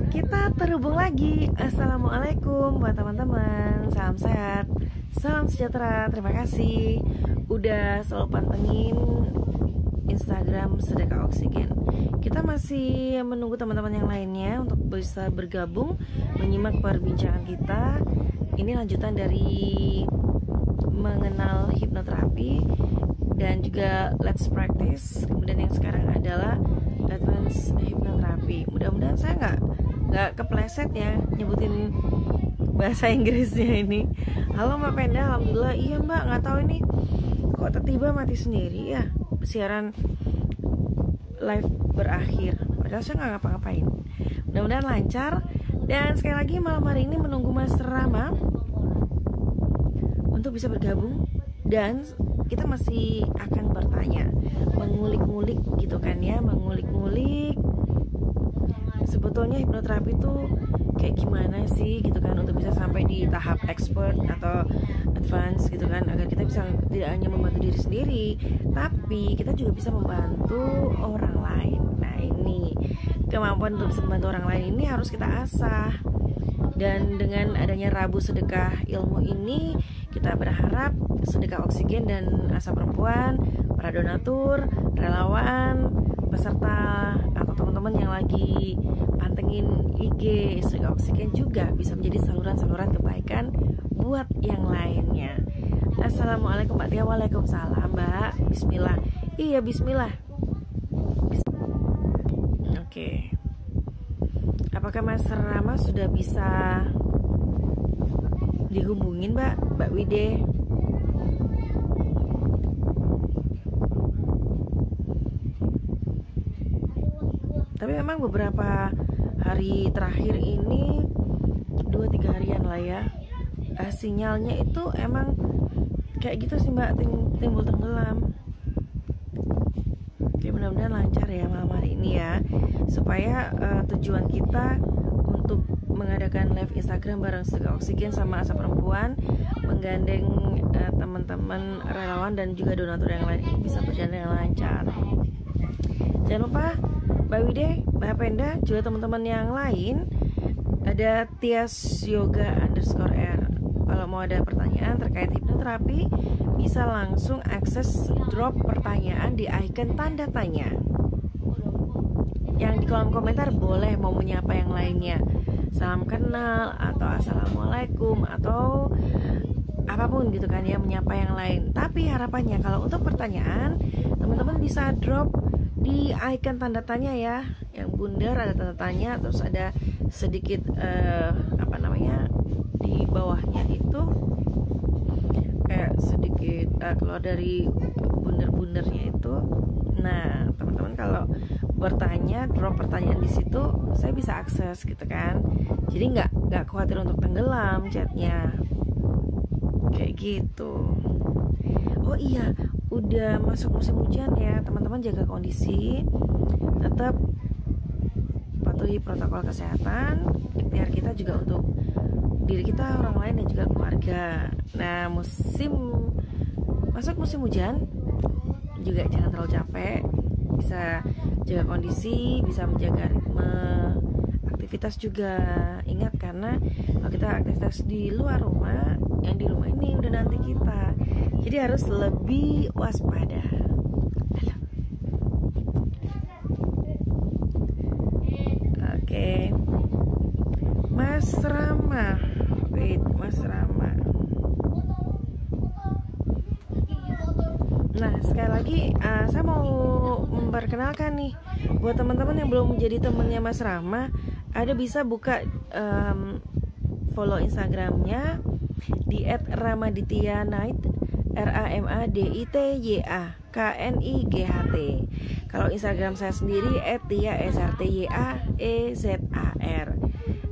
Kita terhubung lagi. Assalamualaikum buat teman-teman. Salam sehat, salam sejahtera. Terima kasih udah selalu pantengin Instagram Sedekah Oksigen. Kita masih menunggu teman-teman yang lainnya untuk bisa bergabung menyimak perbincangan kita. Ini lanjutan dari mengenal hipnoterapi dan juga let's practice. Kemudian yang sekarang adalah advance hipnoterapi. Mudah-mudahan saya nggak kepleset ya nyebutin bahasa Inggrisnya ini. Halo Mbak Penda, alhamdulillah. Iya Mbak, nggak tahu ini kok tiba-tiba mati sendiri ya siaran live berakhir. Padahal saya nggak ngapa-ngapain. Mudah-mudahan lancar. Dan sekali lagi malam hari ini menunggu Mas Rama untuk bisa bergabung, dan kita masih akan bertanya, mengulik-ngulik gitu kan ya, mengulik-ngulik sebetulnya hipnoterapi itu kayak gimana sih gitu kan, untuk bisa sampai di tahap expert atau advance gitu kan, agar kita bisa tidak hanya membantu diri sendiri tapi kita juga bisa membantu orang lain. Nah, ini kemampuan untuk bisa membantu orang lain ini harus kita asah. Dan dengan adanya Rabu Sedekah Ilmu ini, kita berharap Sedekah Oksigen dan Asa Perempuan, para donatur, relawan, peserta atau teman-teman yang lagi pantengin IG Sedekah Oksigen juga bisa menjadi saluran-saluran kebaikan buat yang lainnya. Assalamualaikum Mbak Tia. Waalaikumsalam Mbak. Bismillah. Iya, bismillah. Oke. Apakah Mas Rama sudah bisa dihubungin Mbak Wide? Tapi memang beberapa hari terakhir ini 2-3 harian lah ya, sinyalnya itu emang kayak gitu sih Mbak, timbul tenggelam. Oke, mudah-mudahan lancar ya malam hari ini ya, supaya tujuan kita untuk mengadakan live Instagram bareng Sedekah Oksigen sama Asa Perempuan, menggandeng teman-teman relawan dan juga donatur yang lain ini bisa berjalan dengan lancar. Jangan lupa Mbak Wide, Mbak Penda, juga teman-teman yang lain, ada Tias Yoga _R. Kalau mau ada pertanyaan terkait hipnoterapi, bisa langsung akses drop pertanyaan di icon tanda tanya. Yang di kolom komentar boleh mau menyapa yang lainnya, salam kenal atau assalamualaikum atau apapun gitu kan ya, menyapa yang lain. Tapi harapannya kalau untuk pertanyaan, teman-teman bisa drop di icon tanda tanya ya, yang bundar ada tanda tanya, terus ada sedikit di bawahnya itu kayak sedikit keluar dari bundar-bundarnya itu. Nah, teman-teman kalau bertanya, drop pertanyaan di situ, saya bisa akses gitu kan. Jadi nggak khawatir untuk tenggelam chatnya, kayak gitu. Oh iya, udah masuk musim hujan ya, teman-teman jaga kondisi, tetap patuhi protokol kesehatan, ikhtiar kita juga untuk diri kita, orang lain dan juga keluarga. Nah, masuk musim hujan juga jangan terlalu capek, bisa jaga kondisi, bisa menjaga ritme aktivitas juga. Ingat, karena kalau kita aktivitas di luar rumah, yang di rumah ini udah nanti kita, jadi harus lebih waspada. Oke, Mas Rama, Mas Rama. Nah, sekali lagi saya mau memperkenalkan nih buat teman-teman yang belum menjadi temennya Mas Rama, ada bisa buka follow Instagramnya di @ramaditya_night, RAMADITYAKNIGHT. Kalau Instagram saya sendiri @tia_SRTYAEZAR.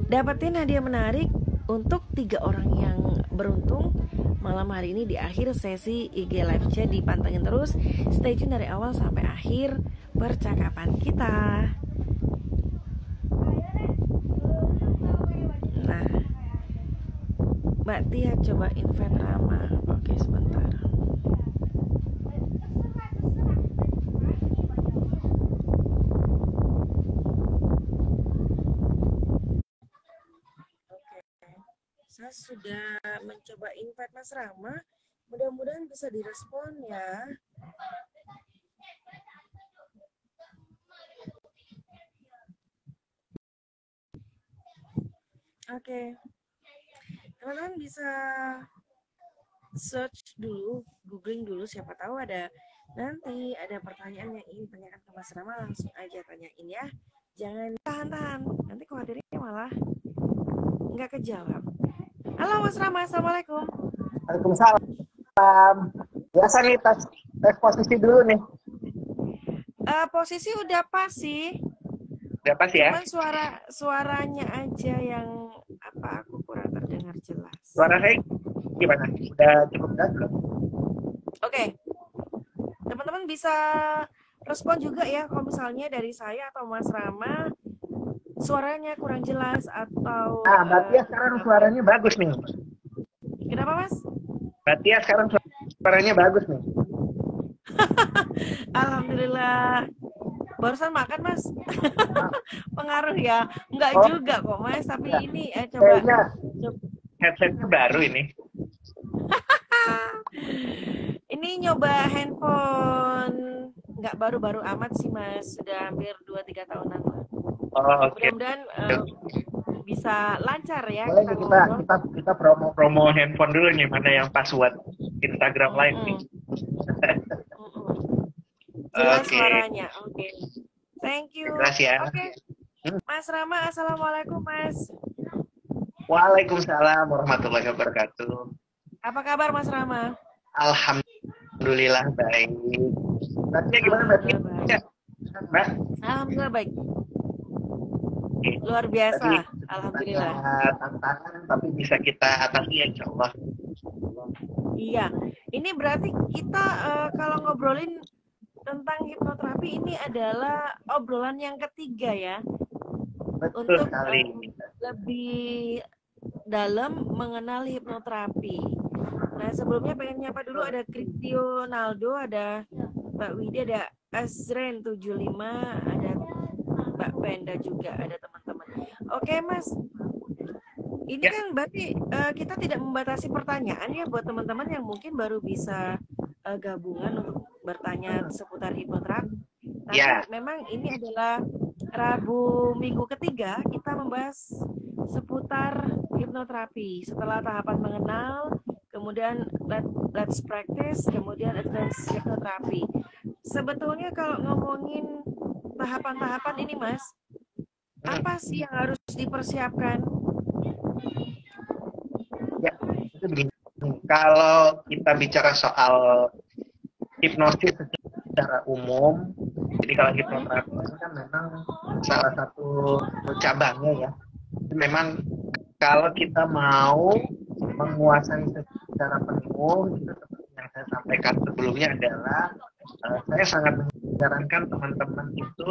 Dapatin hadiah menarik untuk 3 orang yang beruntung malam hari ini di akhir sesi IG live chat. Dipantengin terus, stay tune dari awal sampai akhir percakapan kita. Nah, Mbak Tia coba invite Rama. Oke, sebentar. Mas sudah mencoba invite Mas Rama. Mudah-mudahan bisa direspon ya. Oke. Teman-teman bisa search dulu, googling dulu, siapa tahu nanti ada pertanyaan yang ingin tanyakan ke Mas Rama, langsung aja tanyain ya. Jangan tahan-tahan, nanti khawatirnya malah nggak kejawab. Halo Mas Rama, Assalamualaikum. Waalaikumsalam. Biasa nih tes posisi dulu nih. Posisi udah pas sih. Udah pas ya? Cuman suaranya aja yang aku kurang terdengar jelas. Suara saya gimana? Udah cukup jelas belum? Oke. Teman-teman bisa respon juga ya kalau misalnya dari saya atau Mas Rama suaranya kurang jelas atau Mbak Tia sekarang suaranya bagus nih. Kenapa Mas? Mbak Tia sekarang suaranya bagus nih. Alhamdulillah. Barusan makan Mas. Pengaruh ya? Enggak juga kok Mas, tapi ya. Ini coba. Headsetnya baru ini. Ini nyoba handphone nggak baru-baru amat sih Mas, sudah hampir 2-3 tahunan lah. Oh, oke. Mudah-mudahan bisa lancar ya. Boleh kita promo handphone dulu nih, mana yang password Instagram Live nih. Jelas suaranya. Oke. Thank you. Terima ya. Oke. Mas Rama, Assalamualaikum Mas. Waalaikumsalam warahmatullahi wabarakatuh. Apa kabar Mas Rama? Alhamdulillah baik. Mbaknya gimana Mbak? Mbak? Alhamdulillah baik. Luar biasa. Alhamdulillah. Tantangan tapi bisa kita atasi ya insya Allah. Iya. Ini berarti kita kalau ngobrolin tentang hipnoterapi ini adalah obrolan yang ketiga ya. Betul untuk sekali. Lebih dalam mengenal hipnoterapi. Nah sebelumnya pengen nyapa dulu, ada Kristio Naldo, ada Mbak Widi, ada Azren 75, ada Mbak Penda juga, ada teman-teman. Oke Mas, ini kan berarti kita tidak membatasi pertanyaan ya buat teman-teman yang mungkin baru bisa gabungan untuk bertanya seputar hipnoterapi. Tapi memang ini adalah Rabu minggu ketiga kita membahas seputar hipnoterapi. Setelah tahapan mengenal, kemudian let's practice, kemudian advance hipnoterapi. Sebetulnya kalau ngomongin tahapan-tahapan ini Mas, apa sih yang harus dipersiapkan? Ya, itu begini. Kalau kita bicara soal hipnosis secara umum, jadi kalau hipnoterapi itu kan memang salah satu cabangnya ya. Memang kalau kita mau menguasai secara penuh, itu seperti yang saya sampaikan sebelumnya adalah saya sangat menyarankan teman-teman itu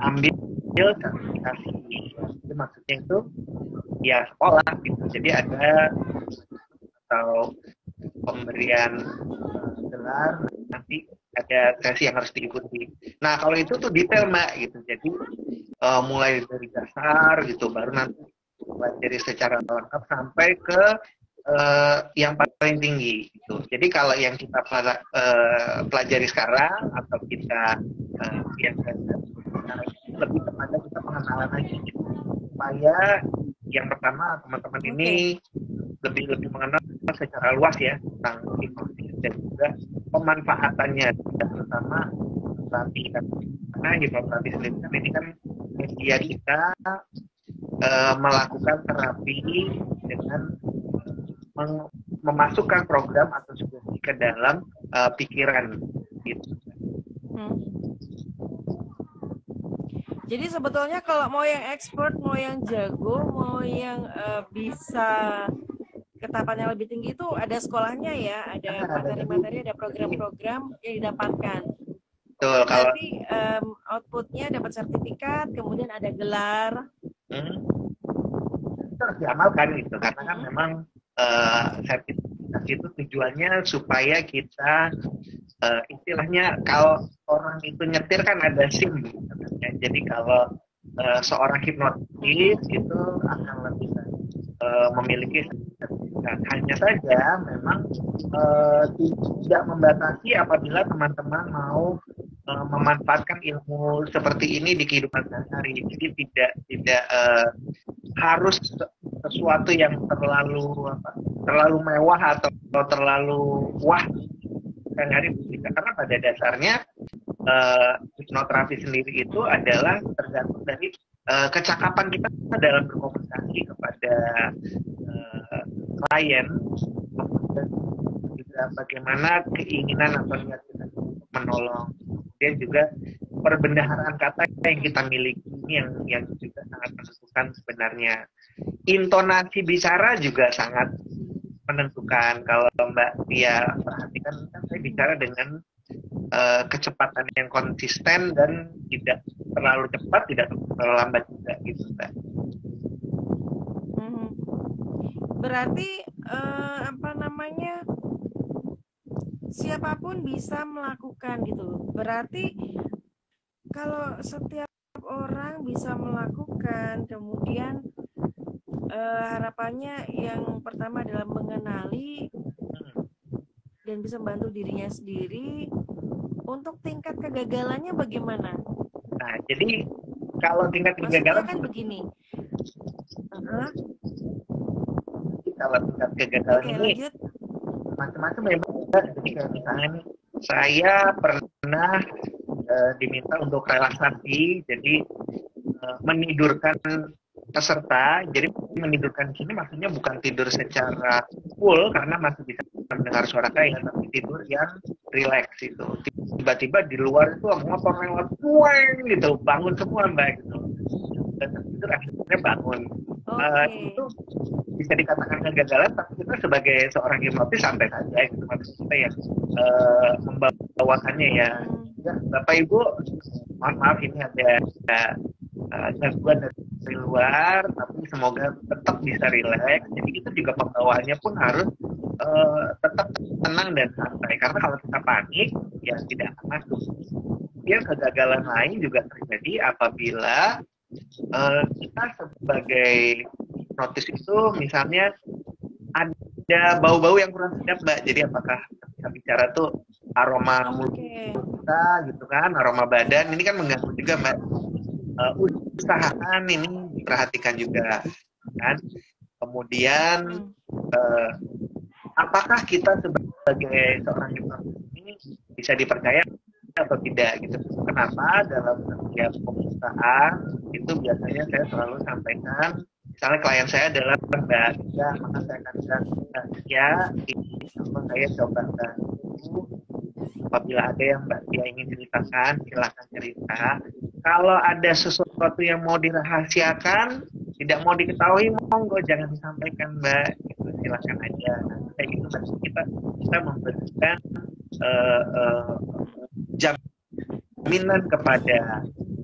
ambil sertifikasi. Jadi maksudnya itu ya sekolah gitu. Jadi ada atau pemberian gelar, nanti ada sesi yang harus diikuti. Nah kalau itu tuh detail Mbak gitu. Jadi mulai dari dasar gitu, baru nanti pelajari secara lengkap sampai ke yang paling tinggi gitu. Jadi kalau yang kita pelajari sekarang atau kita lebih kepada kita pengenalan aja gitu. Supaya yang pertama teman-teman ini lebih mengenal secara luas ya tentang hipnosis dan juga pemanfaatannya, terutama terapi karena hipnoterapi sendiri kan ini kan media kita melakukan terapi dengan memasukkan program atau sugesti ke dalam pikiran gitu. Jadi sebetulnya kalau mau yang expert, mau yang jago, mau yang bisa ketahapan yang lebih tinggi itu ada sekolahnya ya, ada materi-materi, ada program-program yang didapatkan. Betul. Berarti outputnya dapat sertifikat, kemudian ada gelar. Itu harus diamalkan gitu, karena kan memang sertifikasi itu tujuannya supaya kita istilahnya kalau orang itu nyetir kan ada SIM sebenarnya. Jadi kalau seorang hipnotis itu akan lebih memiliki sertifikat. Hanya saja memang tidak membatasi apabila teman-teman mau memanfaatkan ilmu seperti ini di kehidupan sehari-hari. Jadi tidak harus sesuatu yang terlalu mewah atau terlalu wah sehari-hari bisa, karena pada dasarnya hipnoterapi sendiri itu adalah tergantung dari kecakapan kita dalam berkomunikasi kepada klien, dan juga bagaimana keinginan atau niat kita untuk menolong. Kemudian juga perbendaharaan kata yang kita miliki ini yang juga sangat menentukan sebenarnya. Intonasi bicara juga sangat menentukan. Kalau Mbak Tia perhatikan, kan saya bicara dengan kecepatan yang konsisten dan tidak terlalu cepat, tidak terlalu lambat juga gitu, Mbak. Berarti siapapun bisa melakukan gitu. Berarti kalau setiap orang bisa melakukan, kemudian harapannya yang pertama adalah mengenali dan bisa membantu dirinya sendiri. Untuk tingkat kegagalannya bagaimana? Nah, jadi kalau tingkat kegagalan kan begini. Kalau tingkat kegagalan ini lanjut. Macam-macam ya, Mbak. Jadi kayak misalnya nih, saya pernah diminta untuk relaksasi, jadi menidurkan peserta. Jadi menidurkan di sini maksudnya bukan tidur secara full karena masih bisa mendengar suara saya, tapi tidur yang rileks itu. Tiba-tiba di luar itu motor lewat, gitu, bangun semua, Mbak, gitu. Dan tidur akhirnya bangun. Itu bisa dikatakan kegagalan, tapi kita sebagai seorang hipnotis santai saja, gitu. Maksudnya kita yang membawakannya ya, Bapak Ibu, mohon maaf ini ada gangguan dari luar, tapi semoga tetap bisa rileks. Jadi itu juga pembawaannya pun harus tetap tenang dan santai, karena kalau kita panik ya tidak akan masuk. Kemudian kegagalan lain juga terjadi apabila kita sebagai hipnotis itu misalnya ada bau-bau yang kurang sedap, Mbak. Jadi apakah kita bicara tuh aroma mulut kita gitu kan, aroma badan, ini kan mengganggu juga, Mbak. Usahakan ini diperhatikan juga kan. Kemudian apakah kita sebagai seorang hipnotis ini bisa dipercaya atau tidak gitu. Kenapa dalam setiap pemeriksaan itu biasanya saya selalu sampaikan, misalnya klien saya adalah Mbak Tia, maka saya akan bilang, Mbak Tia, ini saya coba bantu. Apabila ada yang Mbak Tia ingin ceritakan, silakan cerita. Kalau ada sesuatu yang mau dirahasiakan, tidak mau diketahui, monggo jangan disampaikan, Mbak. Gitu, silakan aja. Nah, kayak gitu kita memberikan jaminan kepada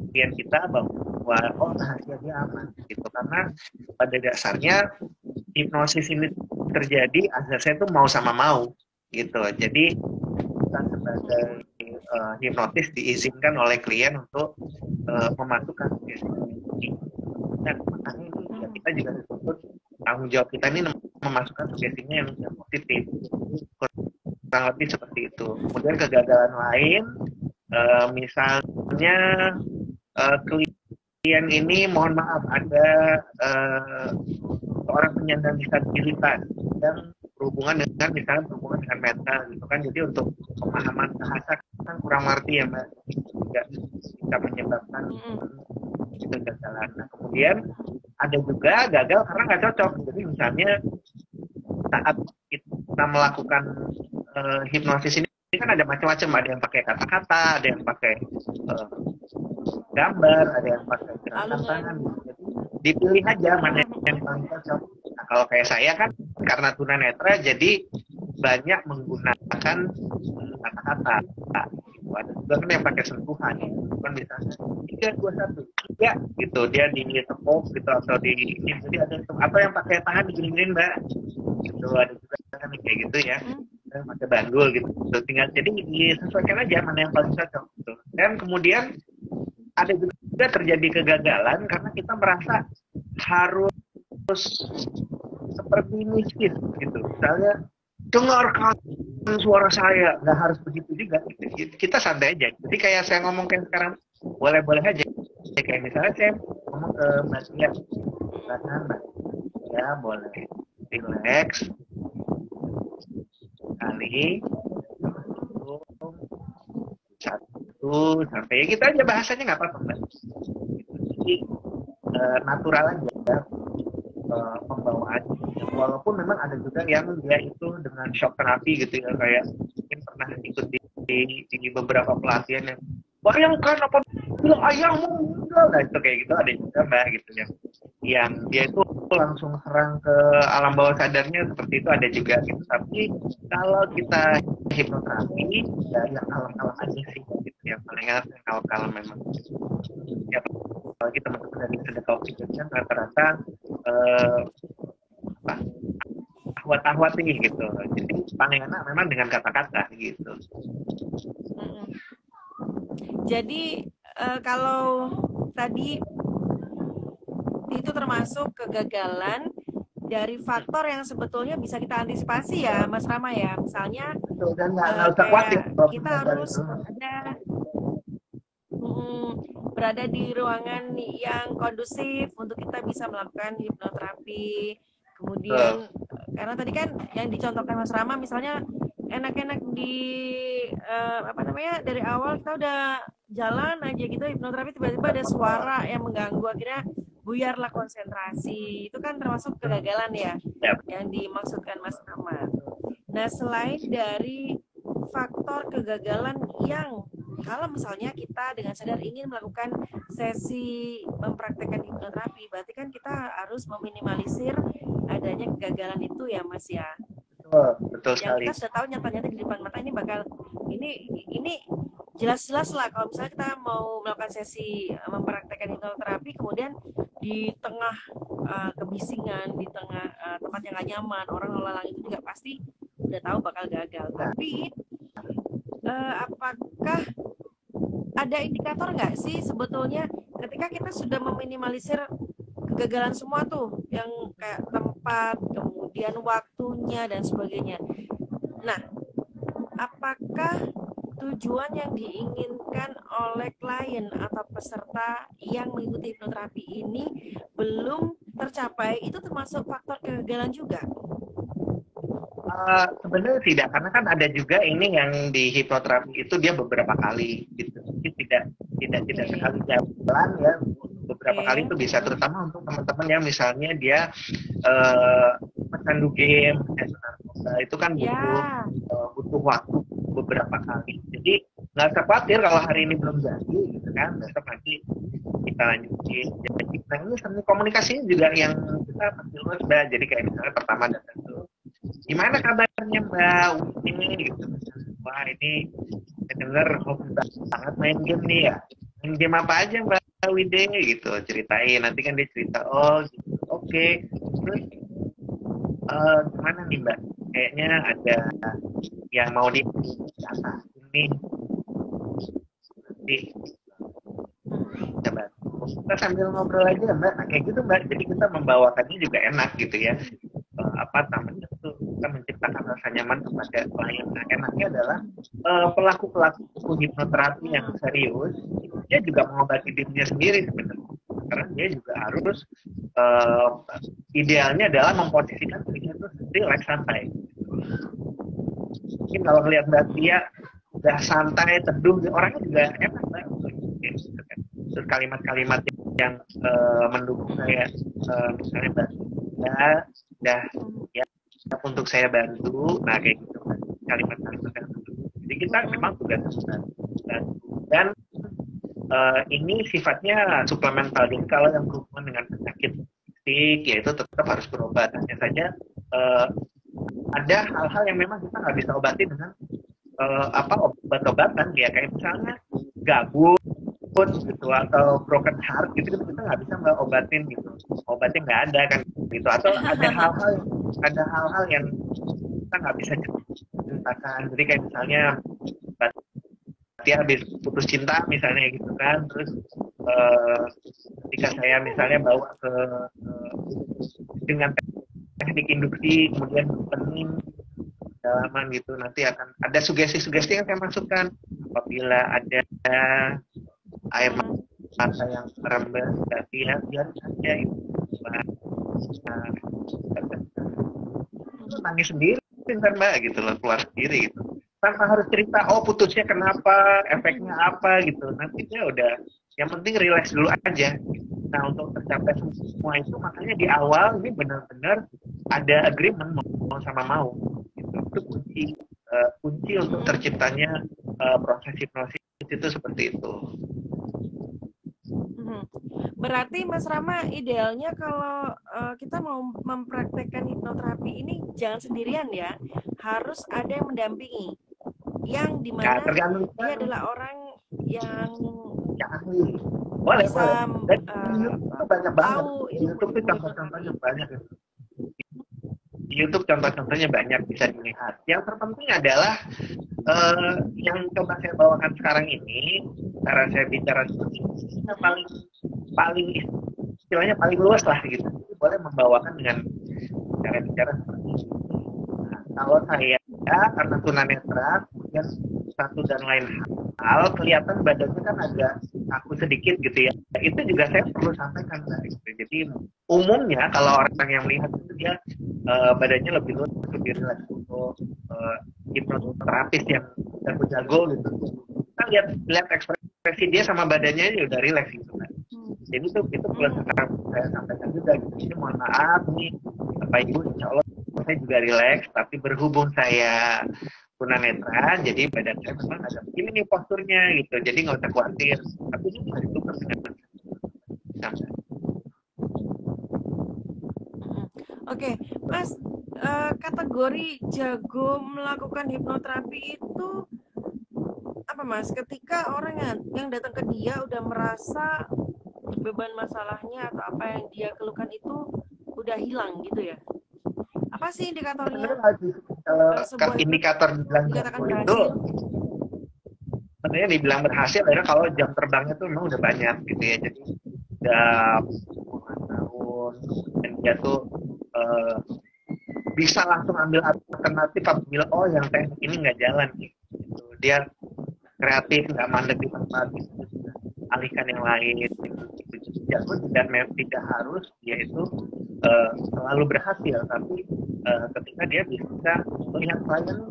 klien kita bahwa rahasia dia aman gitu, karena pada dasarnya hipnosis ini terjadi asal saya tuh mau sama mau gitu. Jadi kita sebagai hipnotis diizinkan oleh klien untuk memasukkan sugesti ini, dan makanya ini ya, kita juga dituntut tanggung jawab kita ini memasukkan sugestinya yang positif. Kurang lebih seperti itu. Kemudian kegagalan lain, misalnya klien ini mohon maaf ada seorang penyandang disabilitas yang berhubungan dengan mental gitu kan. Jadi untuk pemahaman bahasa kan kurang ngerti ya, Mbak, juga bisa menyebabkan kegagalan. Nah, kemudian ada juga gagal karena nggak cocok. Jadi misalnya saat kita melakukan hipnosis ini kan ada macam-macam, ada yang pakai kata-kata, ada yang pakai gambar, ada yang pakai gerakan tangan. Jadi dipilih aja mana yang paling cocok. Nah, kalau kayak saya kan karena tunanetra jadi banyak menggunakan kata-kata. Ada juga kan yang pakai sentuhan, kan misalnya 3, 2, 1, 3 gitu, dia ditepuk gitu atau di ini. Jadi ada atau yang pakai tangan digini-giniin, Mbak. Gitu, ada juga kan kayak gitu ya. Pakai bandul gitu. Tinggal jadi disesuaikan aja mana yang paling cocok gitu. Dan kemudian ada juga terjadi kegagalan karena kita merasa harus seperti mistis gitu. Misalnya dengarkan suara saya, nggak harus begitu juga. Kita santai aja. Jadi kayak saya ngomong kayak sekarang, boleh-boleh aja. Kayak misalnya saya ngomong ke Mbak Tia, silakan Mbak Tia boleh relax kali satu sampai ya kita aja bahasanya nggak apa-apa Mbak. Jadi natural aja pembawaan. Walaupun memang ada juga yang dia itu dengan shock terapi gitu ya, kayak mungkin pernah ikut di beberapa pelatihan yang bayangkan apabila ayahmu meninggal, nah itu kayak gitu ada juga Mbak gitu yang dia itu langsung serang ke alam bawah sadarnya, seperti itu ada juga gitu. Tapi kalau kita hipnoterapi ya yang kalem-kalem aja sih gitu, yang paling enak yang kalem-kalem memang ya. Apalagi teman-teman dari sedekah oksigen rata-rata ahwat-ahwat nih gitu, jadi paling enak memang dengan kata-kata gitu. Jadi kalau tadi itu termasuk kegagalan dari faktor yang sebetulnya bisa kita antisipasi ya Mas Rama ya, misalnya betul, dan nggak usah khawatir kita harus berada di ruangan yang kondusif untuk kita bisa melakukan hipnoterapi. Kemudian karena tadi kan yang dicontohkan Mas Rama misalnya enak-enak di dari awal kita udah jalan aja gitu hipnoterapi, tiba-tiba ada suara yang mengganggu, akhirnya buyarlah konsentrasi. Itu kan termasuk kegagalan ya yang dimaksudkan Mas Rama. Nah, selain dari faktor kegagalan yang kalau misalnya kita dengan sadar ingin melakukan sesi mempraktekkan hipnoterapi, berarti kan kita harus meminimalisir adanya kegagalan itu ya Mas ya. Betul sekali. Yang kita sudah tahu nyata-nyata di depan mata ini bakal ini jelas-jelas lah kalau misalnya kita mau melakukan sesi mempraktekkan hipnoterapi, kemudian di tengah kebisingan, di tengah tempat yang gak nyaman, orang lalang itu juga pasti udah tahu bakal gagal. Tapi apakah ada indikator nggak sih sebetulnya ketika kita sudah meminimalisir kegagalan semua tuh, yang kayak tempat, kemudian waktunya dan sebagainya. Nah, apakah tujuan yang diinginkan oleh klien atau peserta yang mengikuti hipnoterapi ini belum tercapai, itu termasuk faktor kegagalan juga? Sebenarnya tidak, karena kan ada juga ini yang di hipnoterapi itu dia beberapa kali gitu. Jadi tidak sekali jalan ya, beberapa kali itu bisa, terutama untuk teman-teman yang misalnya dia pecandu game, itu kan butuh waktu beberapa kali. Jadi nggak usah khawatir kalau hari ini belum jadi gitu kan, besok nanti kita lanjutin. Jadi nah ini seni komunikasinya juga yang kita masih luas Mbak. Jadi kayak misalnya pertama datang tuh, gimana kabarnya Mbak ini gitu. Wah ini saya dengar hobi banget main game nih ya. Main game apa aja Mbak Wide gitu, ceritain. Nanti kan dia cerita, oh gitu. Oke. Terus gimana nih Mbak? Kayaknya ada yang mau di atas ini. Nanti coba kita sambil ngobrol aja Mbak. Nah kayak gitu Mbak. Jadi kita membawakannya juga enak gitu ya. Namanya tuh kita menciptakan rasa nyaman kepada klien. Nah, enaknya adalah pelaku-pelaku hipnoterapi yang serius, dia juga mengobati dirinya sendiri sebenarnya, karena dia juga harus idealnya adalah memposisikan dirinya itu relax, santai. Mungkin kalau melihat Mbak Tia udah santai, teduh, orangnya juga enak Mbak. Terus kalimat-kalimat yang mendukung saya, misalnya Mbak Tia udah ya untuk saya bantu, nah kayak gitu kan, kalimat-kalimat yang mendukung. Jadi kita memang tugas dan ini sifatnya suplemental. Jadi kalau yang berhubungan dengan penyakit fisik, ya itu tetap harus berobat. Hanya saja ada hal-hal yang memang kita nggak bisa obati dengan obat-obatan, ya kayak misalnya gabut gitu atau broken heart gitu, kita nggak bisa obatin gitu, obatnya nggak ada kan gitu. Atau ada hal-hal yang kita nggak bisa ceritakan. Jadi kayak misalnya dia habis putus cinta misalnya gitu kan, terus ketika saya misalnya bawa ke dengan teknik induksi, kemudian pening dalaman gitu. Nanti akan ada sugesti-sugesti yang saya masukkan. Apabila ada air mata yang merembes, berarti ya biar saja itu. Nangis sendiri kan Mbak gitu loh, keluar sendiri gitu. Tanpa harus cerita, oh putusnya kenapa, efeknya apa gitu. Nanti dia udah, yang penting relax dulu aja. Nah untuk tercapai semua itu makanya di awal ini benar-benar ada agreement mau sama mau. Gitu. Itu kunci untuk terciptanya proses hipnosis itu seperti itu. Berarti Mas Rama idealnya kalau kita mau mempraktekkan hipnoterapi ini jangan sendirian ya, harus ada yang mendampingi, yang dimana dia adalah orang yang ahli. Boleh, bisa dan itu banyak banget. Di YouTube itu contoh-contohnya banyak. Di YouTube contoh-contohnya banyak bisa dilihat. Yang terpenting adalah yang coba saya bawakan sekarang ini, cara saya bicara seperti ini, paling istilahnya paling luas lah gitu. Jadi boleh membawakan dengan cara bicara seperti ini. Nah, kalau saya karena tunanetra, kemudian satu dan lain hal, kelihatan badannya kan agak kaku sedikit gitu ya. Itu juga saya perlu sampaikan gitu. Jadi umumnya kalau orang yang melihat itu dia badannya lebih luas, lebih rileks. Untuk hipnoterapis yang jago-jago gitu, kita lihat ekspresi dia sama badannya ini udah rileks gitu kan. Jadi itu perlu saya sampaikan juga gitu. Jadi mohon maaf nih Bapak Ibu, insya Allah saya juga rileks, tapi berhubung saya tunanetra, jadi badan saya memang agak begini nih posturnya gitu. Jadi nggak usah khawatir. Tapi ini bisa ditukar dengan Oke, Mas, kategori jago melakukan hipnoterapi itu apa Mas? Ketika orang yang datang ke dia udah merasa beban masalahnya atau apa yang dia keluhkan itu udah hilang gitu ya? Apa sih indikatornya? Kalau indikator dibilang itu sebenarnya dibilang berhasil adalah kalau jam terbangnya tuh memang udah banyak gitu ya. Jadi udah puluhan tahun dan dia tuh bisa langsung ambil alternatif apabila yang teknik ini nggak jalan gitu. Dia kreatif, nggak mandek di tempat gitu, alihkan yang lain gitu. Jago tidak harus dia itu selalu berhasil, tapi ketika dia bisa melihat kliennya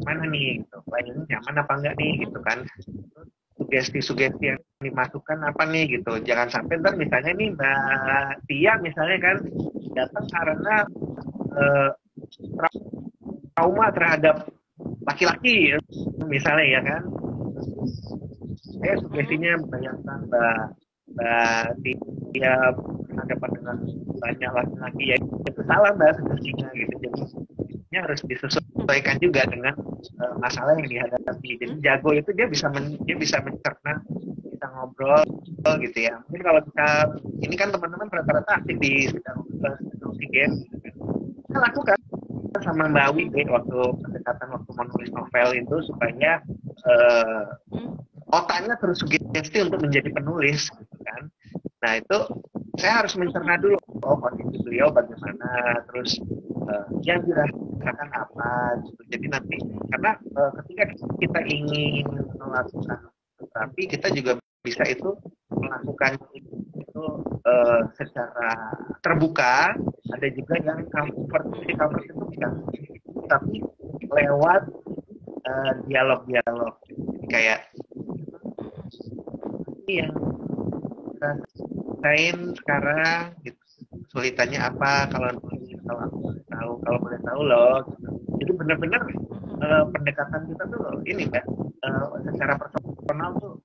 mana nih gitu, kliennya nyaman apa enggak nih gitu kan, sugesti-sugesti yang dimasukkan apa nih gitu. Jangan sampai ntar misalnya nih Mbak Tia misalnya kan datang karena trauma terhadap laki-laki misalnya ya kan, sugestinya bayangkan Mbak dia berhadapan dengan banyak laki-laki, ya itu salah Mbak sugestinya gitu. Jadi ini harus disesuaikan juga dengan masalah yang dihadapi. Jadi jago itu dia bisa mencerna, kita ngobrol gitu ya. Mungkin kalau kita ini kan teman-teman rata-rata aktif di bidang oksigen gitu kan. Kita lakukan sama Mbak Awi waktu pendekatan waktu menulis novel itu supaya otaknya terus sugesti untuk menjadi penulis gitu kan. Nah itu saya harus mencerna dulu kondisi beliau bagaimana, terus yang dirasakan apa gitu. Jadi nanti karena ketika kita ingin melakukan terapi, kita juga bisa itu melakukan itu secara terbuka. Ada juga yang comfort itu bisa, tapi lewat dialog kayak yang rasain sekarang gitu. Kesulitannya apa kalau aku boleh tahu loh gitu. Jadi benar-benar pendekatan kita tuh ini Mbak secara personal tuh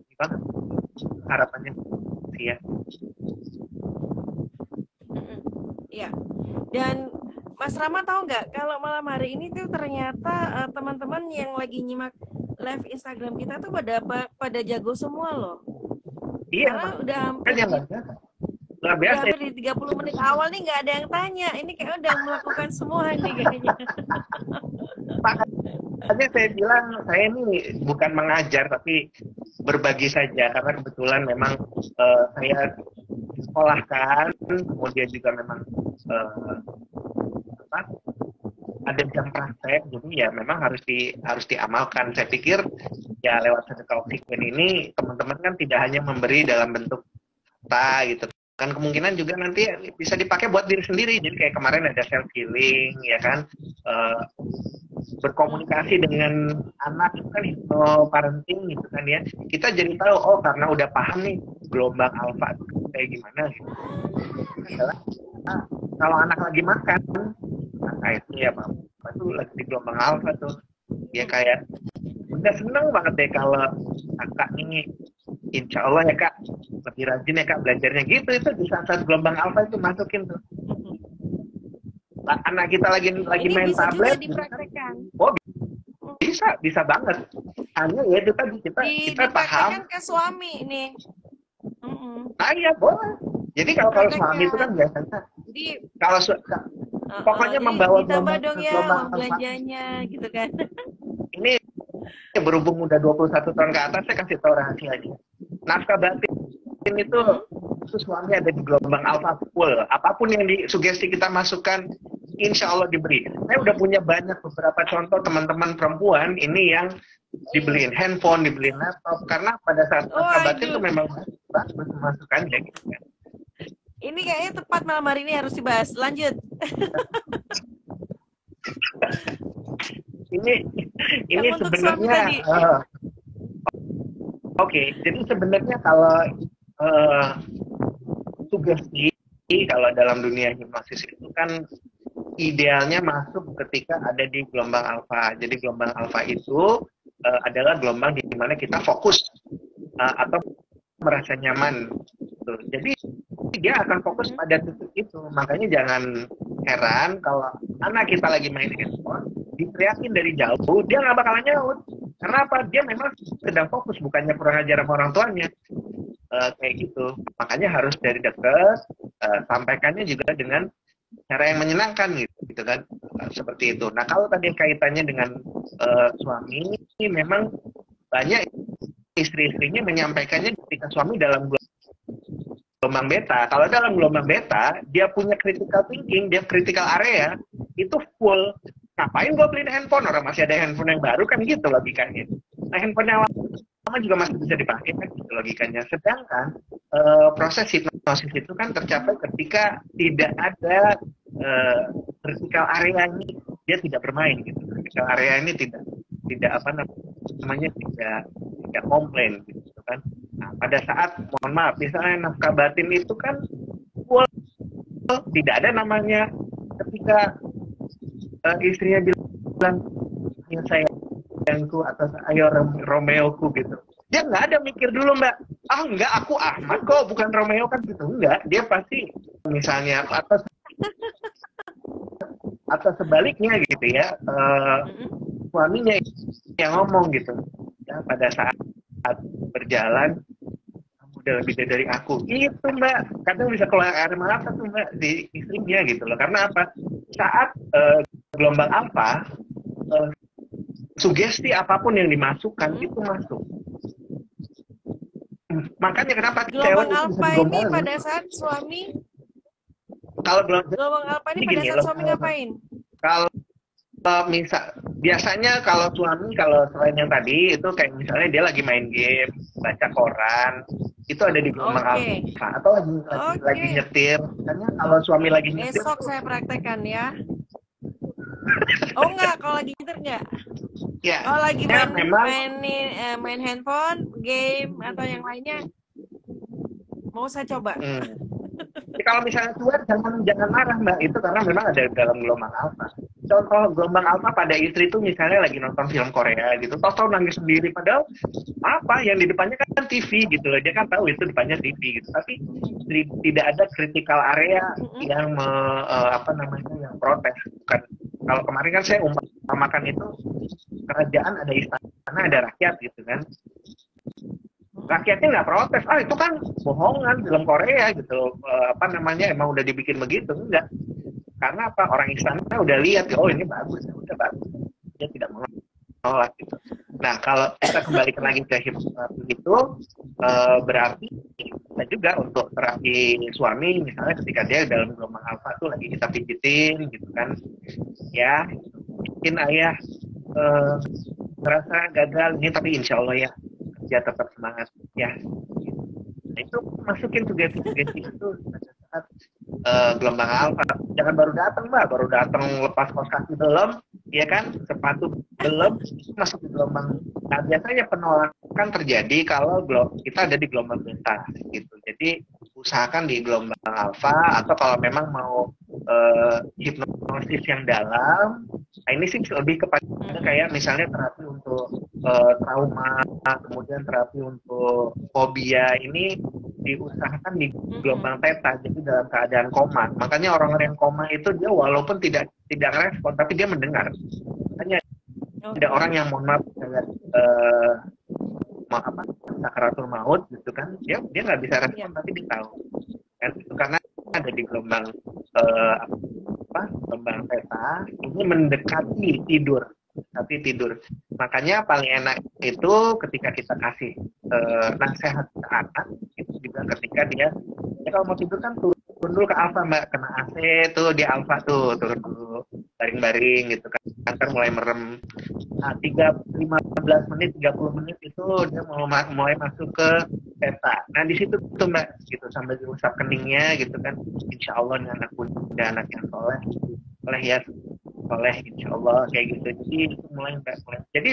gimana harapannya sih ya. Iya. Dan Mas Rama tahu nggak kalau malam hari ini tuh ternyata teman-teman yang lagi nyimak live Instagram kita tuh pada jago semua loh. Iya. Karena udah hampir luar biasa. Hampir di 30 menit awal nih nggak ada yang tanya. Ini kayak udah melakukan semua nih kayaknya. Makanya saya bilang saya ini bukan mengajar tapi berbagi saja, karena kebetulan memang saya sekolahkan, kemudian juga memang eh, apa, ada jam praktek, jadi ya memang harus diamalkan. Saya pikir ya lewat sedekah oksigen ini teman-teman kan tidak hanya memberi dalam bentuk kata gitu kan, kemungkinan juga nanti bisa dipakai buat diri sendiri. Jadi kayak kemarin ada self healing ya kan, berkomunikasi dengan anak itu kan parenting gitu kan ya, kita jadi tahu oh karena udah paham nih gelombang alfa itu kayak gimana gitu. Adalah kalau anak lagi makan, nah itu ya Pak itu lagi di gelombang alfa tuh, dia kayak udah seneng banget deh kalau kakak ini insya Allah ya kak lebih rajin ya kak belajarnya gitu. Itu di saat gelombang alfa itu masukin tuh. Anak kita lagi main bisa tablet juga dipraktekkan. Oh bisa banget, hanya ya itu tadi kita paham ke suami nih. Iya boleh. Jadi kalau suami itu kan biasanya kalau pokoknya membawa ditambah dong ya belanjanya gitu kan. Ini berhubung udah 21 tahun ke atas, saya kasih tahu rahasianya. Nafkah batin itu suami ada di gelombang alfa full. Apapun yang disugesti kita masukkan, insya Allah diberi. Saya udah punya banyak beberapa contoh teman-teman perempuan ini yang dibeliin handphone, dibeliin laptop, karena pada saat nafkah batin itu memang bagus masukannya gitu kan. Ini kayaknya tepat malam hari ini harus dibahas. Lanjut. ini sebenarnya oke. Jadi sebenarnya kalau sugesti kalau dalam dunia hipnosis itu kan idealnya masuk ketika ada di gelombang alfa. Jadi gelombang alfa itu adalah gelombang di mana kita fokus atau merasa nyaman. Jadi dia akan fokus pada titik itu. Makanya jangan heran kalau anak kita lagi main handphone, diteriakin dari jauh, dia nggak bakalan nyaut. Karena apa? Dia memang sedang fokus, bukannya kurang ajar sama orang tuanya. Kayak gitu. Makanya harus dari dekat, sampaikannya juga dengan cara yang menyenangkan gitu kan. Seperti itu. Nah kalau tadi kaitannya dengan suami, memang banyak istri-istrinya menyampaikannya ketika suami dalam gelombang beta. Kalau dalam gelombang beta, dia punya critical thinking, dia critical area, itu full. Ngapain gue beliin handphone? Orang masih ada handphone yang baru kan gitu logikanya. Nah handphone yang lama juga masih bisa dipakai kan gitu logikanya. Sedangkan proses hipnosis itu kan tercapai ketika tidak ada critical area ini, dia tidak bermain gitu. Critical area ini tidak apa namanya tidak komplain gitu kan. Nah, pada saat mohon maaf misalnya nafkah batin itu kan full, tidak ada namanya ketika istrinya bilang ayo sayangku atau ayo Romeoku gitu, dia nggak ada mikir dulu mbak, enggak aku Ahmad kok bukan Romeo kan gitu, enggak, dia pasti misalnya atau sebaliknya gitu ya, suaminya yang ngomong gitu ya, pada saat berjalan kamu udah lebih dari aku itu mbak, kadang bisa keluar air mata tuh mbak di istrinya gitu loh. Karena apa? Saat gelombang alfa, sugesti apapun yang dimasukkan itu masuk. Makanya kenapa gelombang alfa ini pada saat suami, kalau gelombang alfa ini pada saat suami ngapain? Kalau misal biasanya kalau suami, kalau selain yang tadi itu kayak misalnya dia lagi main game, baca koran, itu ada di gelombang alfa, atau lagi nyetir. Karena kalau suami lagi nyetir, besok saya praktekkan ya. Oh enggak, kalau lagi nyetir enggak? Ya. Kalau lagi main handphone, game atau yang lainnya, mau saya coba. Jadi kalau misalnya keluar jangan marah mbak, itu karena memang ada dalam gelombang alfa. Contoh gelombang alfa pada istri itu misalnya lagi nonton film Korea gitu, tahu nangis sendiri, padahal apa yang di depannya kan TV gitu loh, dia kan tahu itu depannya TV gitu, tapi tidak ada critical area yang yang protes. Bukan, kalau kemarin kan saya umpamakan itu kerajaan ada istana ada rakyat gitu kan. Rakyatnya nggak protes, itu kan bohongan film Korea gitu, emang udah dibikin begitu, enggak. Karena apa? Orang istana udah lihat, oh ini bagus, udah bagus, dia tidak menolak gitu. Nah kalau kita kembalikan lagi ke hipnosis itu, berarti bisa juga untuk terapi suami, misalnya ketika dia dalam gelombang alfa tuh lagi kita pijitin gitu kan, ya mungkin ayah merasa gagal ini, tapi insya Allah ya kerja tetap semangat ya. Nah, itu masukin sugesti-sugesti itu pada saat gelombang alfa. Jangan baru datang mbak, baru datang lepas kaos kaki belum, ya kan, sepatu belum, masuk di gelombang. Nah biasanya penolakan terjadi kalau kita ada di gelombang beta gitu. Jadi usahakan di gelombang alfa, atau kalau memang mau hipnosis yang dalam, nah ini sih lebih kepada kayak misalnya terapi untuk trauma, kemudian terapi untuk fobia, ini diusahakan di gelombang theta, jadi dalam keadaan koma. Makanya orang-orang yang koma itu dia walaupun tidak respon, tapi dia mendengar. Makanya ada orang yang mohon maaf kayak sakaratul maut gitu kan, dia nggak bisa respon, tapi dia tahu kan, itu karena ada di gelombang gelombang theta, ini mendekati tidur. Tapi tidur. Makanya paling enak itu ketika kita kasih nasihat ke anak, itu juga ketika dia kalau mau tidur kan turun dulu ke alfa mbak, kena AC tuh di alfa tuh, turun dulu baring-baring gitu kan, ntar mulai merem. Nah 15 menit 30 menit itu dia mulai masuk ke theta. Nah di situ tuh mbak gitu, sambil diusap keningnya gitu kan, insya Allah nih anak muda, anak yang soleh ya, oleh insya Allah kayak gitu. Jadi itu mulai. Jadi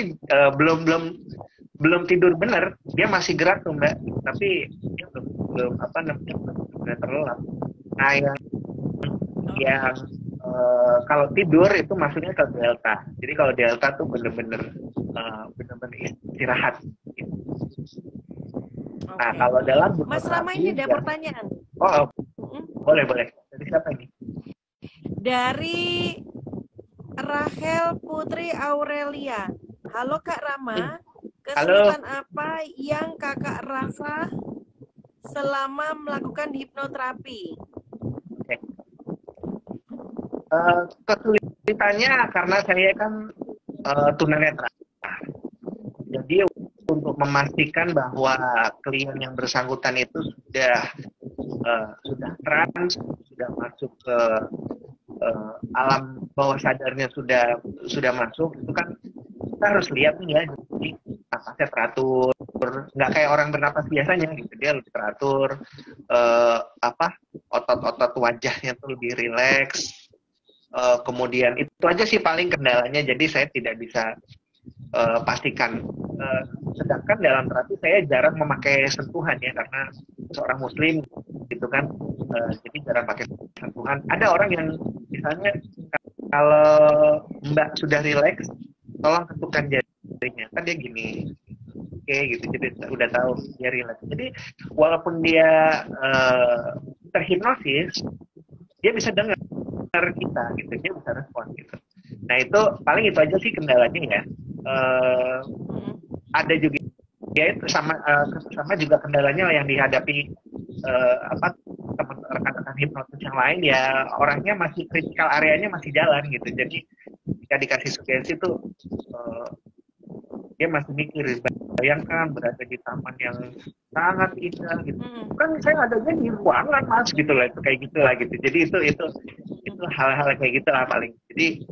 belum tidur benar, dia masih gerak tuh mbak, tapi dia belum terlelap. Nah yang kalau tidur itu maksudnya ke delta. Jadi kalau delta tuh bener-bener istirahat. Gitu. Nah kalau dalam Mas Rama ini ada pertanyaan. Boleh. Dari siapa ini? Dari Rachel Putri Aurelia. Halo Kak Rama, kesulitan apa yang kakak rasa selama melakukan hipnoterapi? Kesulitannya karena saya kan tunanetra. Jadi untuk memastikan bahwa klien yang bersangkutan itu sudah trans, sudah masuk ke alam bawah sadarnya sudah masuk, itu kan kita harus lihat nih ya, jadi napasnya teratur, nggak kayak orang bernapas biasanya gitu, dia lebih teratur, otot-otot wajahnya tuh lebih rileks, kemudian itu aja sih paling kendalanya, jadi saya tidak bisa pastikan. Sedangkan dalam terapi saya jarang memakai sentuhan ya, karena seorang muslim gitu kan, jadi jarang pakai sentuhan. Ada orang yang misalnya kalau mbak sudah rileks, tolong ketukkan jarinya, kan dia gini, oke gitu, jadi udah tahu dia rileks. Jadi walaupun dia terhipnosis, dia bisa dengar kita gitu, dia bisa respon gitu. Nah itu paling itu aja sih kendalanya ya. Ada juga ya itu sama juga kendalanya yang dihadapi rekan-rekan hipnotis yang lain ya, orangnya masih kritikal areanya masih jalan gitu. Jadi jika dikasih sugesti tuh dia masih mikir, bayangkan berada di taman yang sangat indah gitu. Kan saya adanya di ruangan mas gitu lah, itu kayak gitulah gitu. Jadi itu hal-hal kayak gitulah paling. Jadi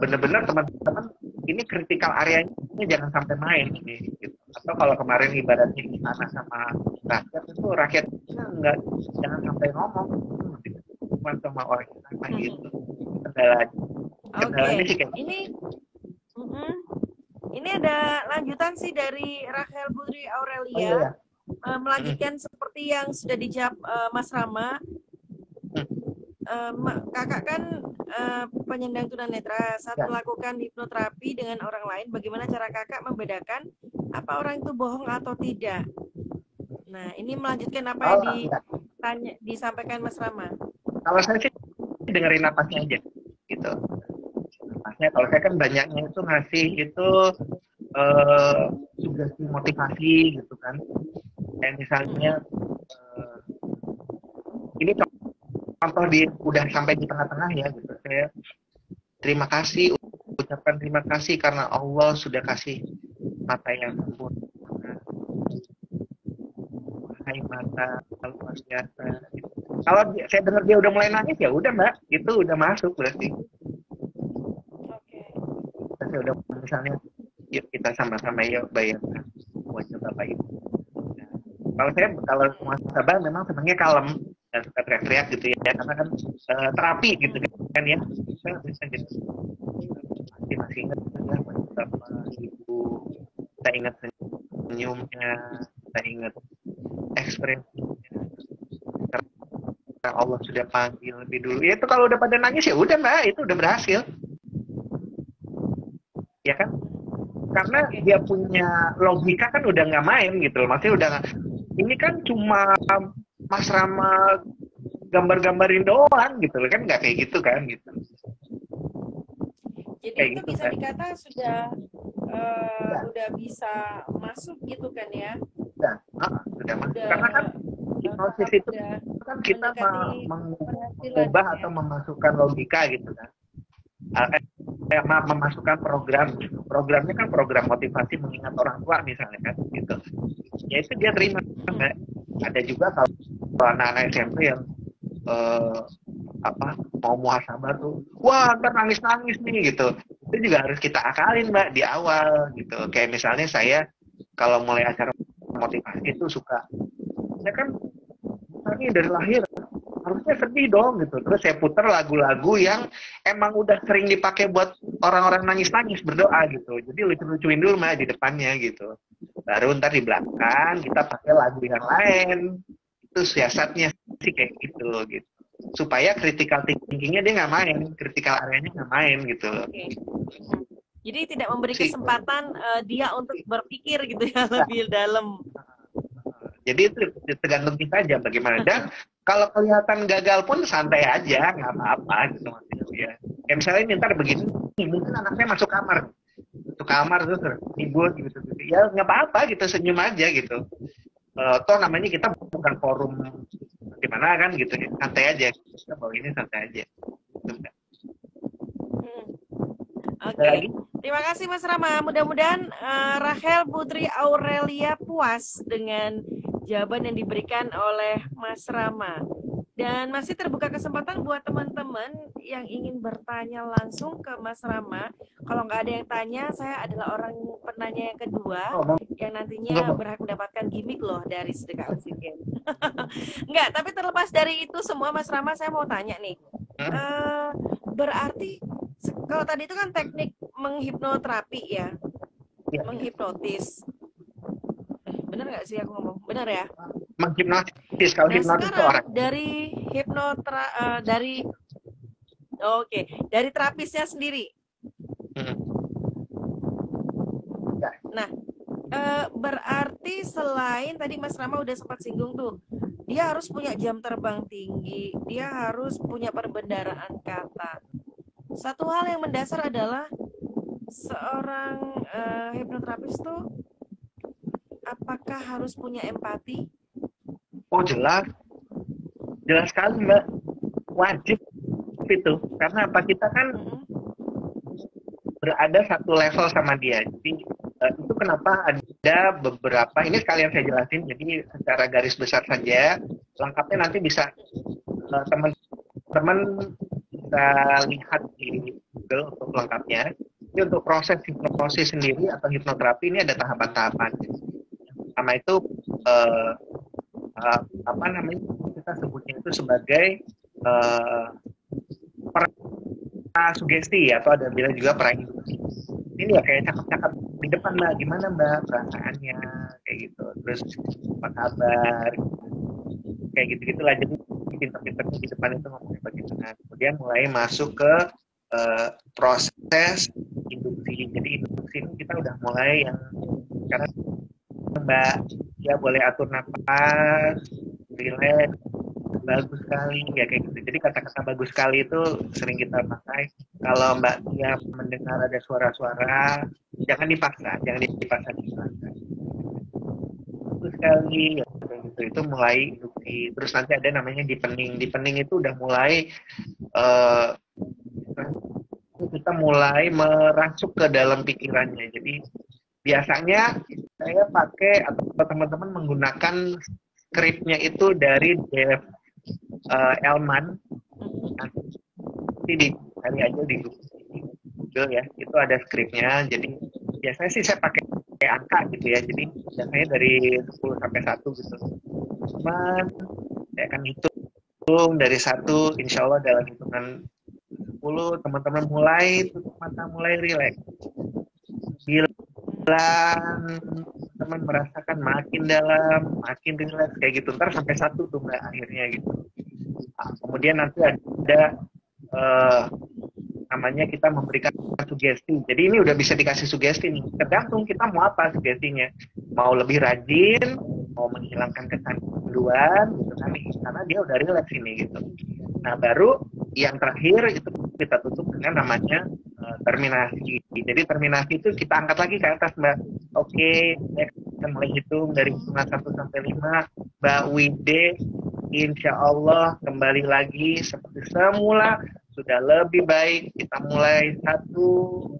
benar-benar teman-teman ini kritikal areanya jangan sampai main ini gitu. Atau kalau kemarin ibaratnya istana sama rakyat, itu rakyatnya jangan sampai ngomong gitu. Cuma sama orang istana gitu. Kendalanya sih kayak ini ada lanjutan sih dari Rachel Putri Aurelia. Melanjutkan seperti yang sudah dijawab Mas Rama. Kakak kan penyandang tunanetra. Saat melakukan hipnoterapi dengan orang lain, bagaimana cara kakak membedakan apa orang itu bohong atau tidak? Nah, ini melanjutkan apa yang disampaikan Mas Rama. Kalau saya sih dengerin napasnya aja, gitu. Napasnya, kalau saya kan banyaknya itu ngasih itu sugesti motivasi gitu kan. Kayak misalnya ini contoh udah sampai di tengah-tengah ya gitu, saya terima kasih, ucapkan terima kasih karena Allah sudah kasih mata yang sempurna, air mata luar biasa gitu. Kalau saya dengar dia udah mulai nangis, ya udah Mbak, itu udah masuk berarti. Oke. Saya udah misalnya, yuk kita sama-sama yuk bayarkan wajah Bapak Ibu. Nah, kalau muhasabah memang sebenarnya kalem, dan suka teriak-teriak gitu ya, karena kan terapi gitu kan ya. Saya bisa gitu. Masih ingat ya Bapak Ibu, kita ingat senyumnya, kita ingat ekspresinya. Allah sudah panggil lebih dulu. Ya itu kalau udah pada nangis ya udah Mbak, itu udah berhasil. Ya kan? Karena dia punya logika kan udah nggak main gitu loh. Maksudnya udah, ini kan cuma Mas Rama gambar-gambarin doang gitu loh, kan nggak kayak gitu kan gitu. Jadi kayak itu gitu, bisa kan? dikata udah bisa masuk gitu kan ya? Sudah masuk. Udah, Karena kan hipnosis itu kan kita mengubah atau memasukkan logika gitu kan. Memasukkan programnya kan program motivasi mengingat orang tua misalnya kan gitu. Ya itu dia terima. Ada juga kalau anak-anak SMP yang mau muhasabah tuh, wah ntar nangis nih gitu. Itu juga harus kita akalin Mbak di awal gitu. Kayak misalnya saya kalau mulai acara motivasi itu suka, saya kan ini dari lahir harusnya sedih dong gitu. Terus saya putar lagu-lagu yang emang udah sering dipakai buat orang-orang nangis-nangis berdoa gitu. Jadi lucu-lucuin dulu Mbak di depannya gitu. Baru ntar di belakang kita pakai lagu yang lain. Itu siasatnya sih kayak gitu. Supaya critical thinking-nya dia nggak main, critical area-nya nggak main gitu. Okay. Jadi tidak memberi kesempatan dia untuk berpikir gitu ya lebih dalam. Jadi itu tergantung kita aja bagaimana. Dan kalau kelihatan gagal pun santai aja, nggak apa-apa gitu maksudnya ya. Kayak misalnya ini ntar begini, mungkin anaknya masuk kamar terus ribut gitu. Ya nggak apa-apa gitu, senyum aja gitu. Toh namanya kita bukan forum gimana kan gitu, santai aja. Kita bawa ini santai aja. Oke. Terima kasih Mas Rama. Mudah-mudahan Rachel Putri Aurelia puas dengan jawaban yang diberikan oleh Mas Rama. Dan masih terbuka kesempatan buat teman-teman yang ingin bertanya langsung ke Mas Rama. Kalau nggak ada yang tanya, saya adalah orang penanya yang kedua yang nantinya berhak mendapatkan gimmick loh dari Sedekah Oksigen. Enggak, tapi terlepas dari itu semua Mas Rama, saya mau tanya nih. Berarti kalau tadi itu kan teknik menghipnoterapi ya, menghipnotis. Benar nggak sih aku ngomong? Benar ya? Menghipnotis, kalau hipnotis itu orang. Dari dari terapisnya sendiri. Nah, berarti selain tadi Mas Rama udah sempat singgung tuh, dia harus punya jam terbang tinggi, dia harus punya perbendaharaan kata. Satu hal yang mendasar adalah seorang hipnoterapis tuh apakah harus punya empati? Oh jelas sekali Mbak, wajib itu. Karena apa, kita kan berada satu level sama dia. Jadi itu kenapa ada beberapa, ini sekalian saya jelasin. Jadi secara garis besar saja, lengkapnya nanti bisa teman-teman bisa lihat di Google untuk lengkapnya. Jadi untuk proses hipnosis sendiri atau hipnoterapi ini ada tahapan-tahapan. Pertama itu kita sebutnya itu sebagai sugesti atau ada bilang juga prainduksi. Ini ya kayak cakap-cakap di depan Mbak, gimana Mbak perasaannya kayak gitu, terus apa kabar, kayak gitu-gitulah. Jadi pinter-pinternya di depan itu ngomongnya bagaimana. Kemudian mulai masuk ke proses induksi. Jadi induksi ini kita udah mulai yang karena Mbak ya boleh atur nafas, relax, bagus sekali ya kayak gitu. Jadi kata-kata bagus sekali itu sering kita pakai. Kalau Mbak Tia mendengar ada suara-suara, jangan dipaksa. Bagus sekali ya gitu. Itu mulai induksi. Terus nanti ada namanya deepening. Deepening itu udah mulai kita mulai merasuk ke dalam pikirannya. Jadi biasanya saya pakai atau teman-teman menggunakan skripnya itu dari Dave Elman. Nanti dicari aja di Google ya, itu ada skripnya. Jadi biasanya sih saya pakai angka gitu ya, jadi biasanya dari 10 sampai 1 gitu. Cuman saya akan hitung dari 1, insya Allah dalam hitungan 10 teman-teman mulai tutup mata, mulai rileks. 9, teman merasakan makin dalam, makin rileks kayak gitu. Ntar sampai 1 tuh Mbak akhirnya gitu. Nah, kemudian nanti ada namanya kita memberikan sugesti. Jadi ini udah bisa dikasih sugesti nih. Tergantung kita mau apa sugestinya. Mau lebih rajin, mau menghilangkan kecanduan gitu kan nih. Karena dia udah rileks ini gitu. Nah, baru yang terakhir itu kita tutup dengan namanya terminasi. Jadi terminasi itu kita angkat lagi ke atas, Mbak. Oke, kita mulai hitung dari hitungan 1 sampai 5. Mbak Wide, insya Allah kembali lagi seperti semula, sudah lebih baik. Kita mulai 1,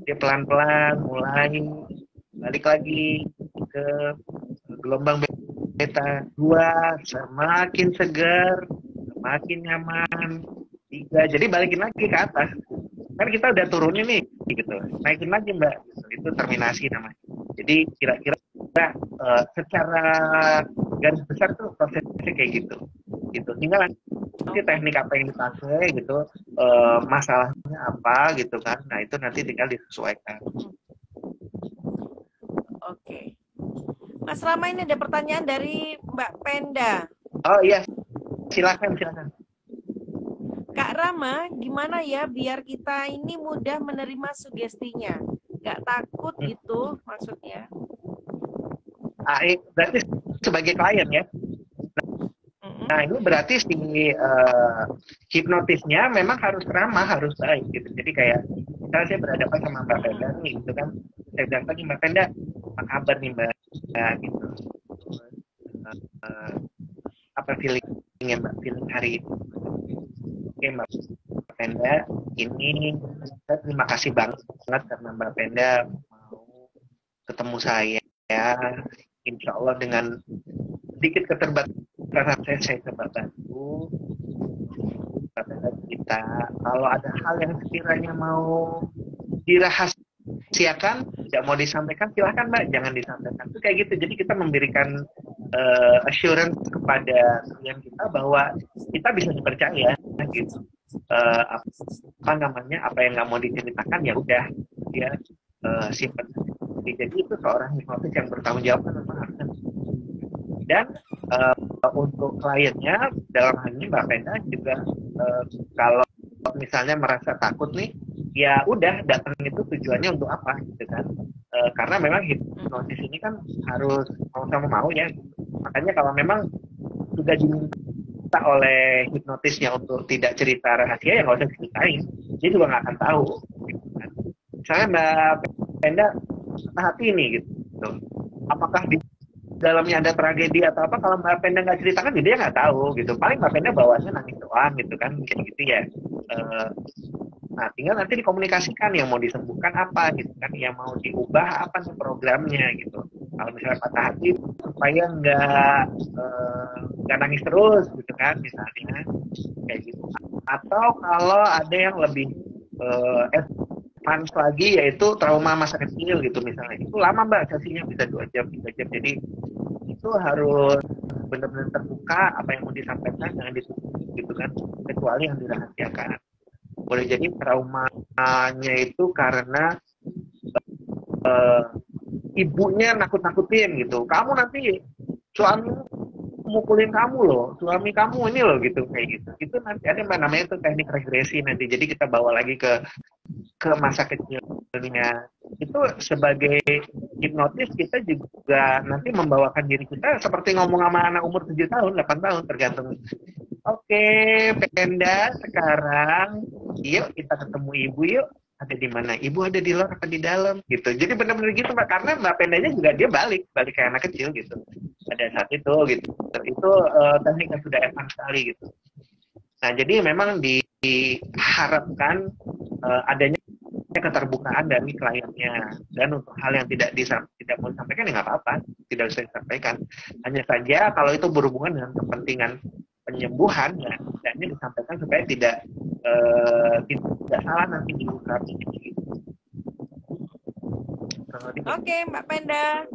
dia pelan-pelan mulai balik lagi ke gelombang beta. 2, semakin segar, semakin nyaman. 3, jadi balikin lagi ke atas. Kan kita udah turunin nih, gitu. Naikin lagi Mbak. Itu terminasi namanya. Jadi kira-kira secara garis besar tuh prosesnya kayak gitu. Tinggal nanti teknik apa yang dipakai gitu, masalahnya apa gitu kan. Nah itu nanti tinggal disesuaikan. Oke. Mas Rama, ini ada pertanyaan dari Mbak Penda. Oh iya, silakan. Kak Rama, gimana ya biar kita ini mudah menerima sugestinya? Gak takut gitu maksudnya. Berarti sebagai klien ya. Nah ini berarti si hipnotisnya memang harus ramah, harus baik gitu. Jadi kayak misalnya saya berhadapan sama Mbak Penda nih gitu kan. Saya bilang tadi Mbak Penda, apa kabar nih Mbak? Gitu. Apa feelingnya Mbak? Feeling hari ini? Oke Mbak Penda, ini saya terima kasih banget karena Mbak Penda mau ketemu saya. Insya Allah dengan sedikit keterbatasan saya coba bantu Mbak Penda kita. Kalau ada hal yang sekiranya mau dirahasiakan, tidak mau disampaikan, silahkan Mbak, jangan disampaikan. Itu kayak gitu. Jadi kita memberikan assurance kepada klien kita bahwa kita bisa dipercaya gitu. Apa yang nggak mau diceritakan ya udah dia simpan. Jadi itu seorang hipnotis yang bertanggung jawab kan memang harusnya. Dan untuk kliennya dalam hal ini Mbak Penda juga kalau misalnya merasa takut nih, ya udah datang itu tujuannya untuk apa gitu kan. Karena memang hipnosis ini kan harus mau-sama mau ya. Makanya kalau memang sudah diminta oleh hipnotisnya untuk tidak cerita rahasia, ya nggak usah ceritain. Dia juga nggak akan tahu. Gitu kan. Misalnya Mbak Penda patah hati ini gitu. Apakah di dalamnya ada tragedi atau apa? Kalau Mbak Penda nggak ceritakan, dia nggak tahu gitu. Paling Mbak Penda bawaannya nangis doang gitu kan, kayak gitu ya. Nah, tinggal nanti dikomunikasikan yang mau disembuhkan apa gitu kan, yang mau diubah apa nih programnya gitu. Kalau misalnya patah hati supaya nggak nangis terus gitu kan, misalnya kayak gitu. Atau kalau ada yang lebih advance lagi, yaitu trauma masa kecil gitu misalnya, itu lama Mbak sesinya, bisa 2 jam 3 jam. Jadi itu harus benar-benar terbuka, apa yang mau disampaikan jangan ditutup gitu kan, kecuali yang dirahasiakan. Boleh jadi traumanya itu karena ibunya nakut-nakutin gitu, kamu nanti suami mukulin kamu loh, suami kamu ini loh gitu, kayak gitu. Itu nanti ada namanya itu teknik regresi nanti. Jadi kita bawa lagi ke masa kecilnya. Itu sebagai hipnotis kita juga nanti membawakan diri kita seperti ngomong sama anak umur 7 tahun, 8 tahun tergantung. Oke, Penda, sekarang yuk kita ketemu ibu yuk. Ada di mana? Ibu ada di luar apa di dalam gitu. Jadi benar-benar gitu Mbak, karena Mbak Pendanya juga dia balik kayak anak kecil gitu. Pada saat itu gitu. Itu teknik yang sudah advance sekali gitu. Nah, jadi memang diharapkan adanya keterbukaan dari kliennya. Dan untuk hal yang tidak mau disampaikan, ya nggak apa-apa, tidak usah disampaikan. Hanya saja kalau itu berhubungan dengan kepentingan penyembuhan, ya hendaknya disampaikan supaya tidak salah nanti di terapinya. Oke, Mbak Penda.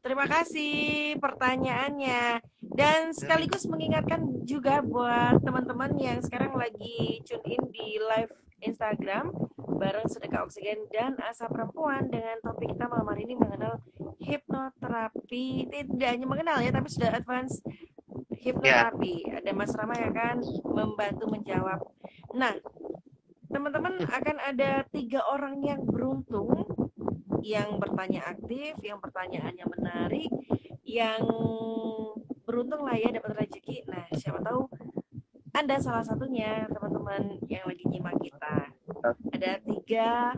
Terima kasih pertanyaannya. Dan sekaligus mengingatkan juga buat teman-teman yang sekarang lagi tune in di live Instagram bareng Sedekah Oksigen dan Asa Perempuan dengan topik kita malam hari ini mengenal hipnoterapi. Tidak hanya mengenal ya, tapi sudah advance hipnoterapi. Ada Mas Rama yang akan membantu menjawab. Nah, teman-teman akan ada 3 orang yang beruntung, yang bertanya aktif, yang pertanyaannya menarik, yang beruntung lah ya dapat rezeki. Nah, siapa tahu Anda salah satunya, teman-teman yang lagi nyimak kita. Ada 3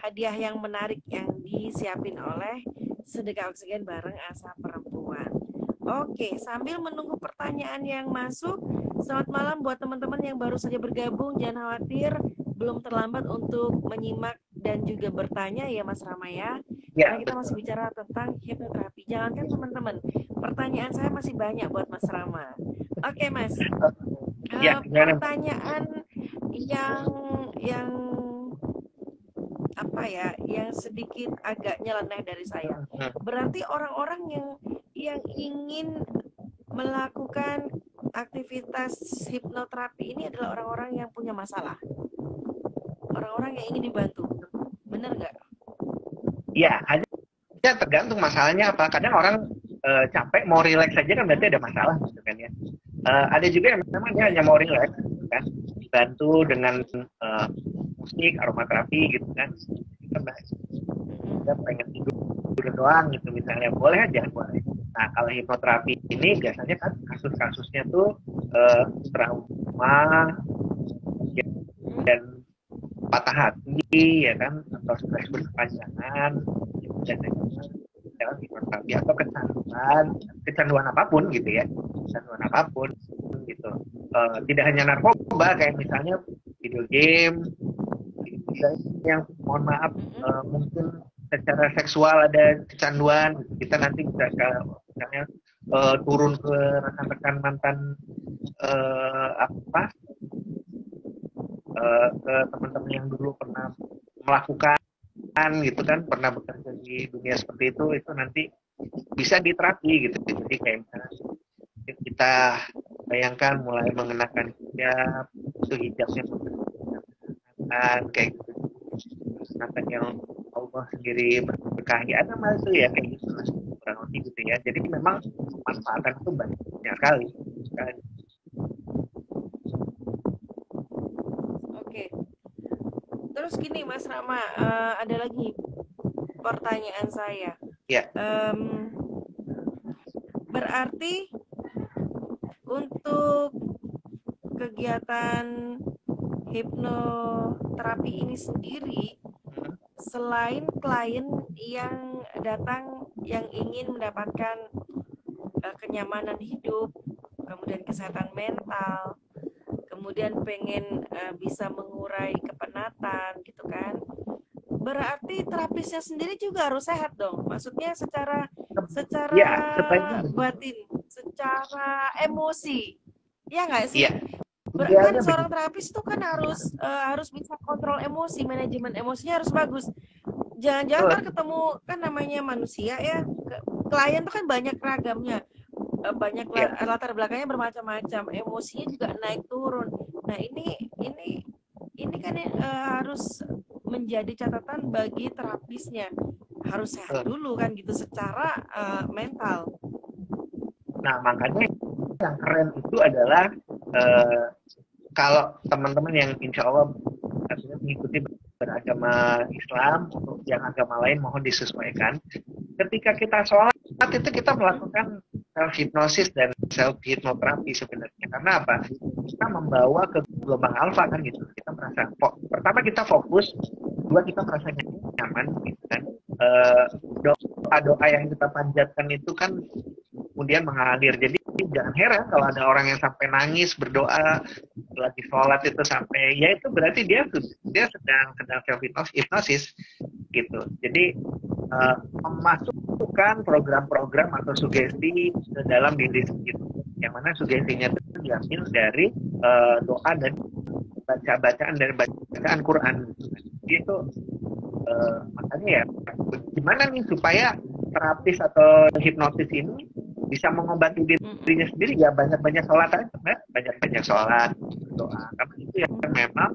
hadiah yang menarik yang disiapin oleh Sedekah Oksigen bareng Asa Perempuan. Oke, sambil menunggu pertanyaan yang masuk, selamat malam buat teman-teman yang baru saja bergabung. Jangan khawatir, belum terlambat untuk menyimak dan juga bertanya ya Mas Rama ya. Karena kita masih bicara tentang hipnoterapi. Jangankan teman-teman, pertanyaan saya masih banyak buat Mas Rama. Oke Mas, pertanyaan yang apa ya, yang sedikit agak nyeleneh dari saya. Berarti orang-orang yang ingin melakukan aktivitas hipnoterapi ini adalah orang-orang yang punya masalah, orang-orang yang ingin dibantu, benar nggak? Ya, aja tergantung masalahnya apa. Kadang orang capek mau rileks saja kan berarti ada masalah gitu kan ya. Ada juga yang memang dia hanya mau rileks gitu kan, dibantu dengan musik, aromaterapi gitu kan. Kita pengen tidur doang gitu misalnya, boleh aja, boleh. Nah, kalau hipnoterapi ini biasanya kan kasus-kasusnya tuh trauma dan patah hati ya kan, atau stres berkepanjangan, dan dalam hipnoterapi, atau kecanduan apapun gitu ya, kecanduan apapun gitu. Tidak hanya narkoba, kayak misalnya video game, yang mohon maaf mungkin secara seksual ada kecanduan, kita nanti bisa misalnya turun ke rekan-rekan mantan ke teman-teman yang dulu pernah melakukan gitu kan, pernah bekerja di dunia seperti itu nanti bisa diterapi gitu. Jadi kayak misalnya kita bayangkan mulai mengenakan hijab, itu hijabnya kayak gitu, akan yang Allah sendiri berkahi, ada masuk ya kayak gitu lah, kurang lebih gitu ya. Jadi memang manfaatkan itu banyak sekali. Oke. Terus gini Mas Rama, ada lagi pertanyaan saya. Ya. Berarti untuk kegiatan hipnoterapi ini sendiri, selain klien yang datang yang ingin mendapatkan kenyamanan hidup, kemudian kesehatan mental, kemudian pengen bisa mengurai kepenatan gitu kan, berarti terapisnya sendiri juga harus sehat dong, maksudnya secara batin, secara emosi, ya nggak sih? Kan seorang terapis itu kan harus bisa kontrol emosi, manajemen emosinya harus bagus. Jangan-jangan kan ketemu, kan namanya manusia ya, klien tuh kan banyak ragamnya, banyak latar belakangnya bermacam-macam, emosinya juga naik turun. Nah ini kan harus menjadi catatan bagi terapisnya, harus sehat dulu kan gitu secara mental. Nah makanya yang keren itu adalah kalau teman-teman yang insya Allah artinya mengikuti beragama Islam, untuk yang agama lain mohon disesuaikan. Ketika kita sholat itu kita melakukan self hipnosis dan self hipnoterapi sebenarnya. Karena apa? Kita membawa ke gelombang alfa kan gitu. Kita merasa pertama kita fokus, kedua kita merasa nyaman gitu kan. Doa-doa yang kita panjatkan itu kan kemudian mengalir. Jadi jangan heran kalau ada orang yang sampai nangis berdoa lagi sholat itu sampai ya itu berarti dia sedang self hipnosis gitu. Jadi memasukkan program-program atau sugesti ke dalam diri sendiri, yang mana sugestinya itu diambil dari doa dan bacaan dari bacaan Quran. Jadi itu makanya ya gimana nih supaya terapis atau hipnotis ini bisa mengobati dirinya sendiri, ya banyak-banyak sholat aja, banyak-banyak sholat, doa, karena itu yang memang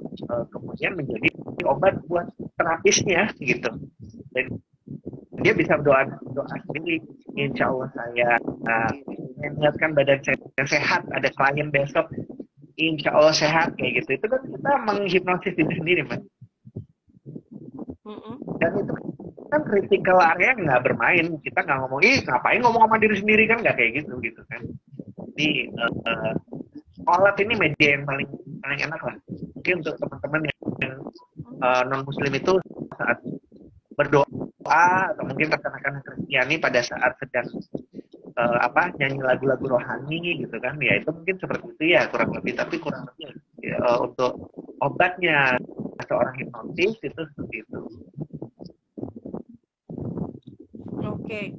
kemudian menjadi obat buat terapisnya gitu. Dan dia bisa doa sendiri, insya Allah saya mengingatkan badan saya sehat, ada klien besok insya Allah sehat kayak gitu. Itu kan kita menghipnosis diri sendiri, Mas. Dan itu kan critical area nggak bermain, kita nggak ngomong ngapain ngomong sama diri sendiri, kan nggak kayak gitu kan. Jadi sholat ini media yang paling enak lah mungkin untuk teman-teman yang non muslim itu saat berdoa atau mungkin rekan-rekan Kristiani pada saat sedang nyanyi lagu-lagu rohani gitu kan, ya itu mungkin seperti itu ya kurang lebih, tapi kurang lebih untuk obatnya seorang hipnotis itu seperti itu. Oke.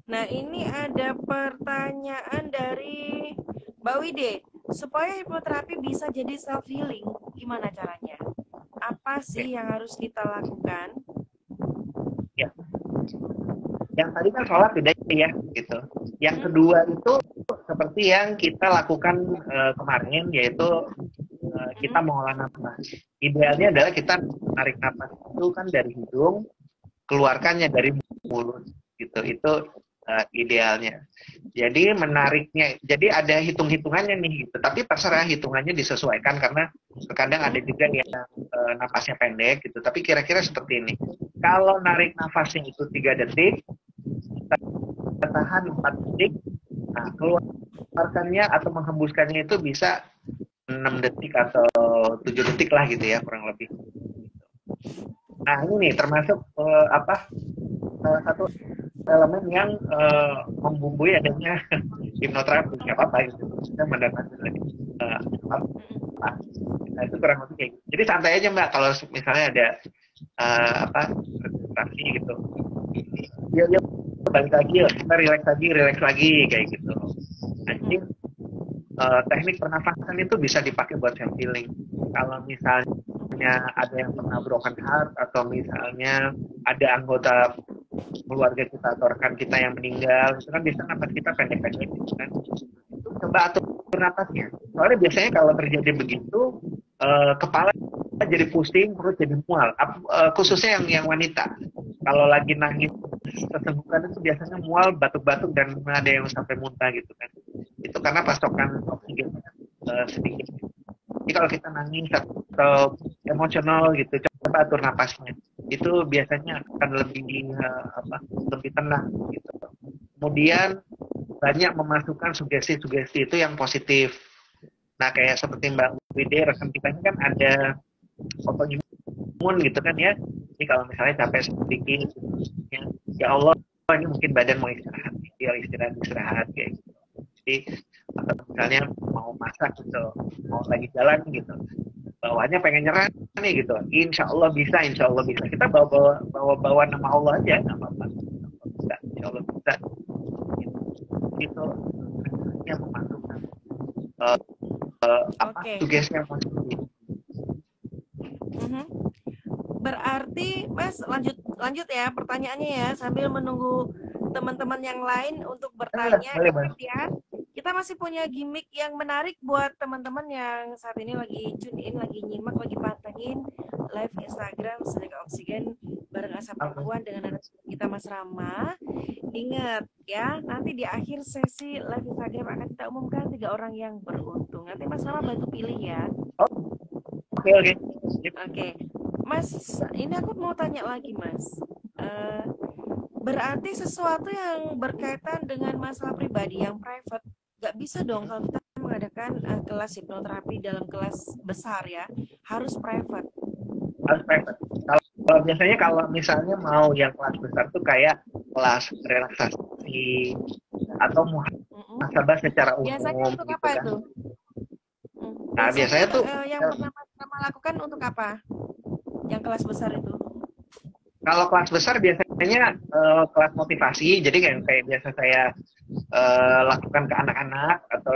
Nah, ini ada pertanyaan dari Mbak Wide. Supaya hipnoterapi bisa jadi self healing, gimana caranya? Apa sih yang harus kita lakukan? Ya. Yang tadi kan sholat beda ya, gitu. Yang kedua itu seperti yang kita lakukan kemarin, yaitu kita mengolah nafas. Idealnya adalah kita menarik nafas itu kan dari hidung, keluarkannya dari mulut, gitu. Itu idealnya. Jadi menariknya, jadi ada hitung-hitungannya nih, gitu. Tapi terserah hitungannya disesuaikan karena terkadang ada juga yang nafasnya pendek, gitu. Tapi kira-kira seperti ini. Kalau narik nafasnya itu 3 detik, kita tahan 4 detik, nah keluarkannya atau menghembuskannya itu bisa 6 detik atau 7 detik lah gitu ya, kurang lebih. Nah ini nih termasuk salah satu elemen yang membumbui adanya hipnoterapi, nggak apa-apa gitu. Kita mendapat lagi. Nah itu kurang lebih kayak gitu. Jadi santai aja Mbak, kalau misalnya ada registrasi gitu. Ya balik lagi, kita relax lagi kayak gitu. Nah, jadi teknik pernafasan itu bisa dipakai buat self healing. Kalau misalnya ada yang pernah broken heart atau misalnya ada anggota keluarga kita atau rekan kita yang meninggal, itu kan biasanya nafas kita pendek-pendek gitu kan. Itu coba atur nafasnya. Soalnya biasanya kalau terjadi begitu, kepala jadi pusing, perut jadi mual. Khususnya yang wanita. Kalau lagi nangis tersenggukan itu biasanya mual, batuk-batuk, dan ada yang sampai muntah gitu kan. Itu karena pasokan oksigen sedikit. Jadi kalau kita nangis atau emosional gitu, coba atur napasnya. Itu biasanya akan lebih tenang gitu. Kemudian banyak memasukkan sugesti-sugesti itu yang positif. Nah kayak seperti Mbak Wide, rekan kita ini kan ada autoimun gitu kan ya. Jadi kalau misalnya capek sedikit, ya Allah ini mungkin badan mau istirahat, dia istirahat kayak gitu. Jadi atau misalnya mau masak gitu, mau lagi jalan gitu, bawaannya pengen nyerah nih gitu, insya Allah bisa. Kita bawa nama Allah aja, nama Allah bisa, insya Allah bisa. Gitu. Yang memasukkan sugesti yang positif. Berarti Mas lanjut ya pertanyaannya ya, sambil menunggu teman-teman yang lain untuk bertanya. Ya, kita masih punya gimmick yang menarik buat teman-teman yang saat ini lagi tune in, lagi nyimak, lagi pantengin live Instagram Sedekah Oksigen bareng Asap Perempuan dengan anak kita Mas Rama. Ingat ya, nanti di akhir sesi live Instagram akan kita umumkan 3 orang yang beruntung. Nanti Mas Rama bantu pilih ya. Oke. Mas, ini aku mau tanya lagi Mas. Berarti sesuatu yang berkaitan dengan masalah pribadi yang private, nggak bisa dong kalau kita mengadakan kelas hipnoterapi dalam kelas besar ya, harus private. Harus private. Kalau biasanya kalau misalnya mau yang kelas besar tuh kayak kelas relaksasi atau muhasabah secara umum. Biasanya untuk gitu apa kan. itu? Nah, biasanya tuh yang pernah Mas Rama lakukan untuk apa? Yang kelas besar itu? kalau kelas besar biasanya kelas motivasi. Jadi kayak biasa saya lakukan ke anak-anak atau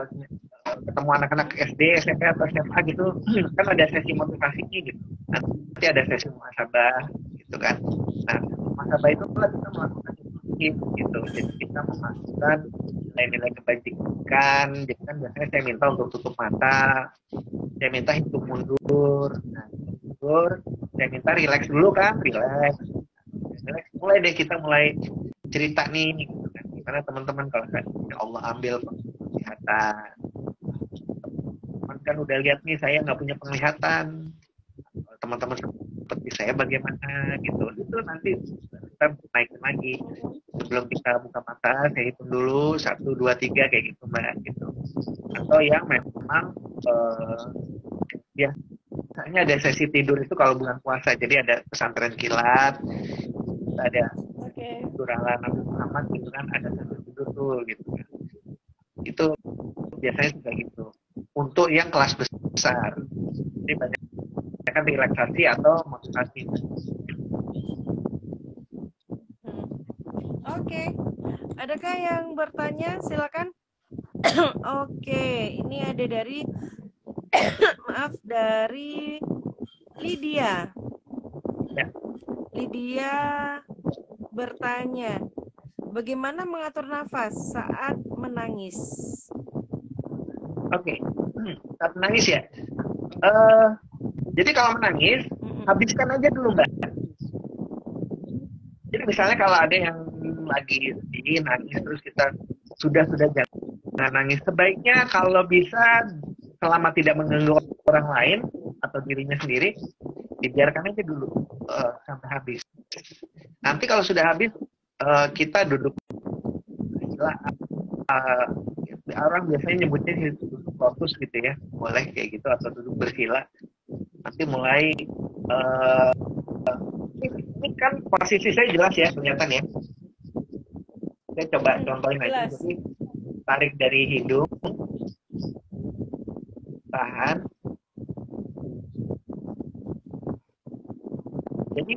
ketemu anak-anak SD, SMP atau SMA gitu, kan ada sesi motivasinya gitu. Nanti ada sesi muhasabah gitu kan. Nah, muhasabah itu kita melakukan gitu. Jadi kita memasukkan nilai-nilai kebajikan. Jadi kan biasanya saya minta untuk tutup mata, saya minta hitung mundur. Nah, mundur, saya minta relax dulu kan, relax. Mulai deh kita mulai cerita nih gitu kan. Karena teman-teman kalau kan ya Allah ambil penglihatan, teman kan udah lihat nih saya nggak punya penglihatan, teman-teman seperti saya bagaimana gitu, itu nanti kita naikin lagi. Sebelum kita buka mata saya hitung dulu 1, 2, 3 kayak gitu mbak gitu. Atau yang memang biasanya ada sesi tidur itu kalau bulan puasa, jadi ada pesantren kilat, ada tidur ala Nabi Muhammad gitu kan, ada sesi tidur tuh gitu kan. Itu biasanya juga gitu untuk yang kelas besar. Jadi banyak kan relaksasi atau motivasi. Oke. Adakah yang bertanya? Silakan. Oke, ini ada dari maaf, dari Lydia. Ya. Lydia bertanya, bagaimana mengatur nafas saat menangis? Oke. Saat menangis ya. Jadi kalau menangis, habiskan aja dulu mbak. Jadi misalnya kalau ada yang lagi sedih nangis terus kita sudah jangan nangis, sebaiknya kalau bisa selama tidak mengganggu orang lain atau dirinya sendiri, dibiarkan aja dulu sampai habis. Nanti kalau sudah habis kita duduk orang biasanya nyebutnya duduk lotus gitu ya, boleh kayak gitu, atau duduk bersila. Nanti mulai ini kan posisi saya jelas ya, kelihatan ya. Saya coba contohin aja. Jadi tarik dari hidung, tahan. Jadi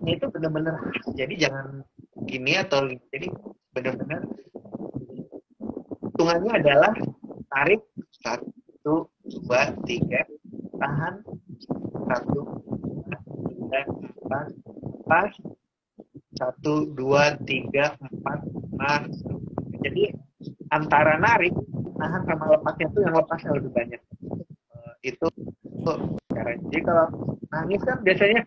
ini itu benar-benar. Jadi jangan gini atau jadi benar-benar hitungannya adalah tarik 1, 2, 3, tahan 1, 2, 3, 4, pas 1, 2, 3, 4, nah. Jadi antara narik, nahan sama lepasnya tuh yang lepasnya lebih banyak. Itu caranya. Jadi kalau nangis kan biasanya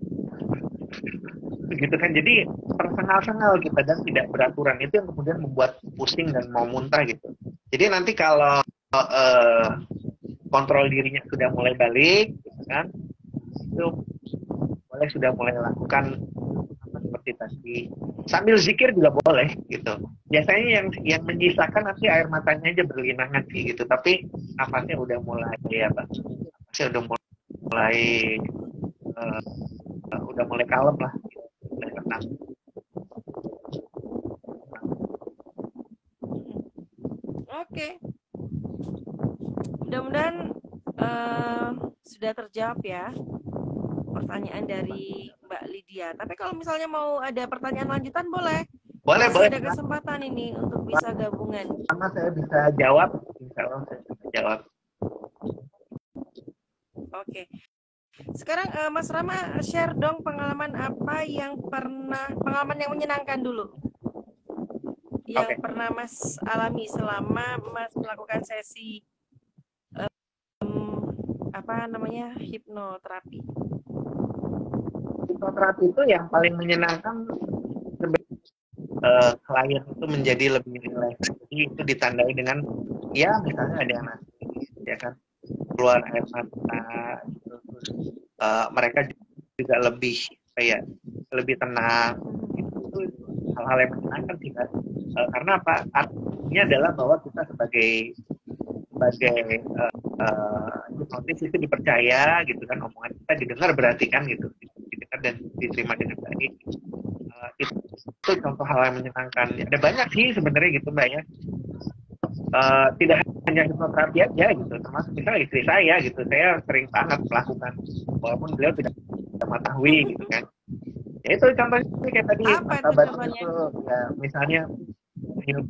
begitu kan, jadi tersengal-sengal kita dan tidak beraturan, itu yang kemudian membuat pusing dan mau muntah gitu. Jadi nanti kalau kontrol dirinya sudah mulai balik gitu kan, itu boleh sudah mulai lakukan seperti tadi, sambil zikir juga boleh gitu. Biasanya yang menyisakan nanti air matanya aja berlinangan sih gitu, tapi nafasnya udah mulai nafasnya udah mulai kalem lah, mulai tenang. Oke. Mudah-mudahan sudah terjawab ya pertanyaan dari Mbak Lydia. Tapi kalau misalnya mau ada pertanyaan lanjutan boleh. Masih ada kesempatan ini untuk bisa gabungan. Sama saya bisa jawab, insya Allah saya bisa jawab. Oke. Sekarang Mas Rama share dong pengalaman yang menyenangkan dulu. Yang pernah Mas alami selama Mas melakukan sesi hipnoterapi. Hipnoterapi itu yang paling menyenangkan, klien itu menjadi lebih rileks. Jadi itu ditandai dengan ya misalnya ada yang nangis ya kan, keluar air mata, terus mereka juga lebih tenang. Itu hal-hal yang menyenangkan sih kan. Karena apa? Artinya adalah bahwa kita sebagai hipnotis itu dipercaya gitu kan, omongan kita didengar berarti kan gitu, didengar dan diterima dengan baik. Itu contoh hal yang menyenangkan. Ada banyak sih sebenarnya gitu mbak ya. tidak hanya hipnoterapi aja gitu, termasuk misalnya istri saya gitu, saya sering banget melakukan walaupun beliau tidak mengetahui gitu kan. Ya itu contohnya kayak tadi Apa itu martabat contohnya? itu ya misalnya minum